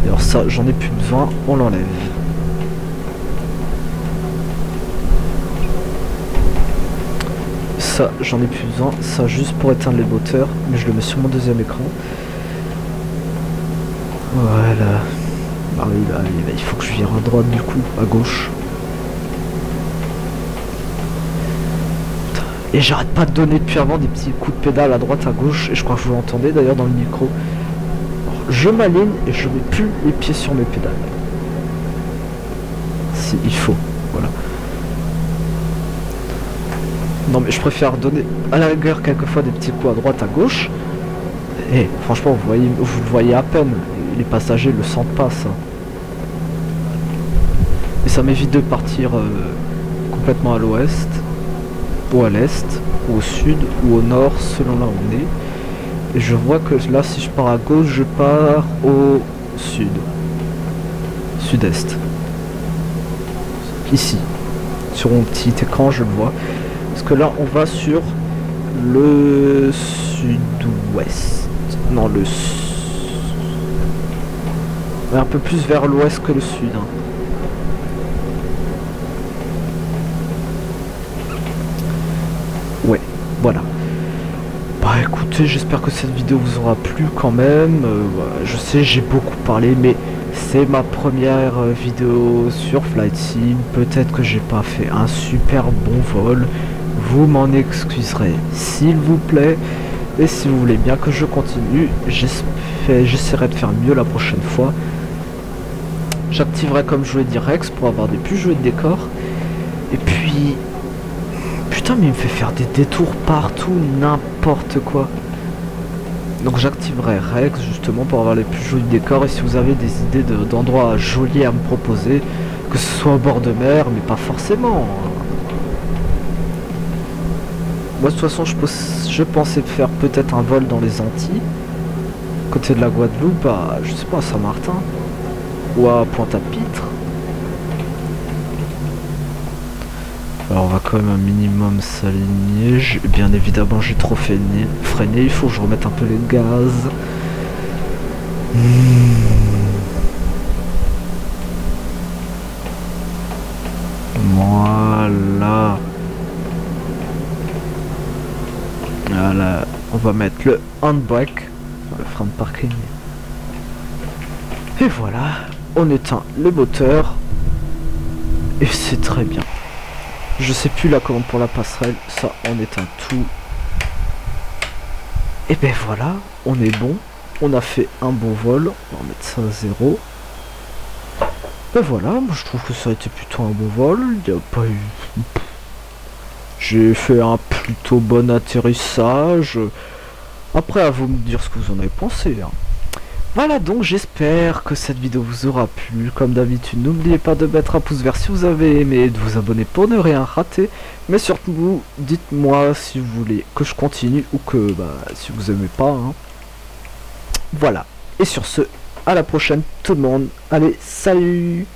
Et alors ça j'en ai plus besoin, on l'enlève. Ça j'en ai plus besoin, ça juste pour éteindre les moteurs, mais je le mets sur mon deuxième écran. Voilà. Ah oui, là, il faut que je vire à droite du coup, à gauche. Et j'arrête pas de donner depuis avant des petits coups de pédale à droite à gauche, et je crois que vous l'entendez d'ailleurs dans le micro. Alors, je m'aligne et je mets plus les pieds sur mes pédales. Si il faut, voilà. Non mais je préfère donner à la rigueur quelquefois des petits coups à droite à gauche. Et franchement vous le voyez à peine, les passagers le sentent pas ça. Et ça m'évite de partir complètement à l'ouest, ou à l'est, ou au sud, ou au nord, selon là où on est. Et je vois que là, si je pars à gauche, je pars au sud. Sud-est. Ici. Sur mon petit écran, je le vois. Parce que là, on va sur le sud-ouest. Non, le... un peu plus vers l'ouest que le sud. Hein. Ouais, voilà. Bah écoutez, j'espère que cette vidéo vous aura plu quand même. Je sais, j'ai beaucoup parlé, mais c'est ma première vidéo sur Flight Sim. Peut-être que j'ai pas fait un super bon vol. Vous m'en excuserez, s'il vous plaît. Et si vous voulez bien que je continue, j'essaierai de faire mieux la prochaine fois. J'activerai, comme je vous l'ai dit, Rex pour avoir des plus jolis décors. Et puis... putain, mais il me fait faire des détours partout, n'importe quoi. Donc j'activerai Rex justement pour avoir les plus jolis décors. Et si vous avez des idées d'endroits jolis à me proposer, que ce soit au bord de mer, mais pas forcément. Moi de toute façon je pensais faire peut-être un vol dans les Antilles, côté de la Guadeloupe, à, je sais pas, à Saint-Martin, ou à Pointe-à-Pitre. Alors on va quand même un minimum s'aligner. Bien évidemment j'ai trop freiné, il faut que je remette un peu les gaz. Voilà. Voilà, on va mettre le handbrake, le frein de parking. Et voilà, on éteint le moteur. Et c'est très bien. Je sais plus la commande pour la passerelle, ça on éteint tout. Et ben voilà, on est bon. On a fait un bon vol, on va mettre ça à 0. Ben voilà, moi je trouve que ça a été plutôt un bon vol. Il n'y a pas eu... j'ai fait un plutôt bon atterrissage. Après, à vous me dire ce que vous en avez pensé. Hein. Voilà, donc j'espère que cette vidéo vous aura plu. Comme d'habitude, n'oubliez pas de mettre un pouce vert si vous avez aimé et de vous abonner pour ne rien rater. Mais surtout, dites-moi si vous voulez que je continue ou que si vous aimez pas. Hein. Voilà. Et sur ce, à la prochaine tout le monde. Allez, salut!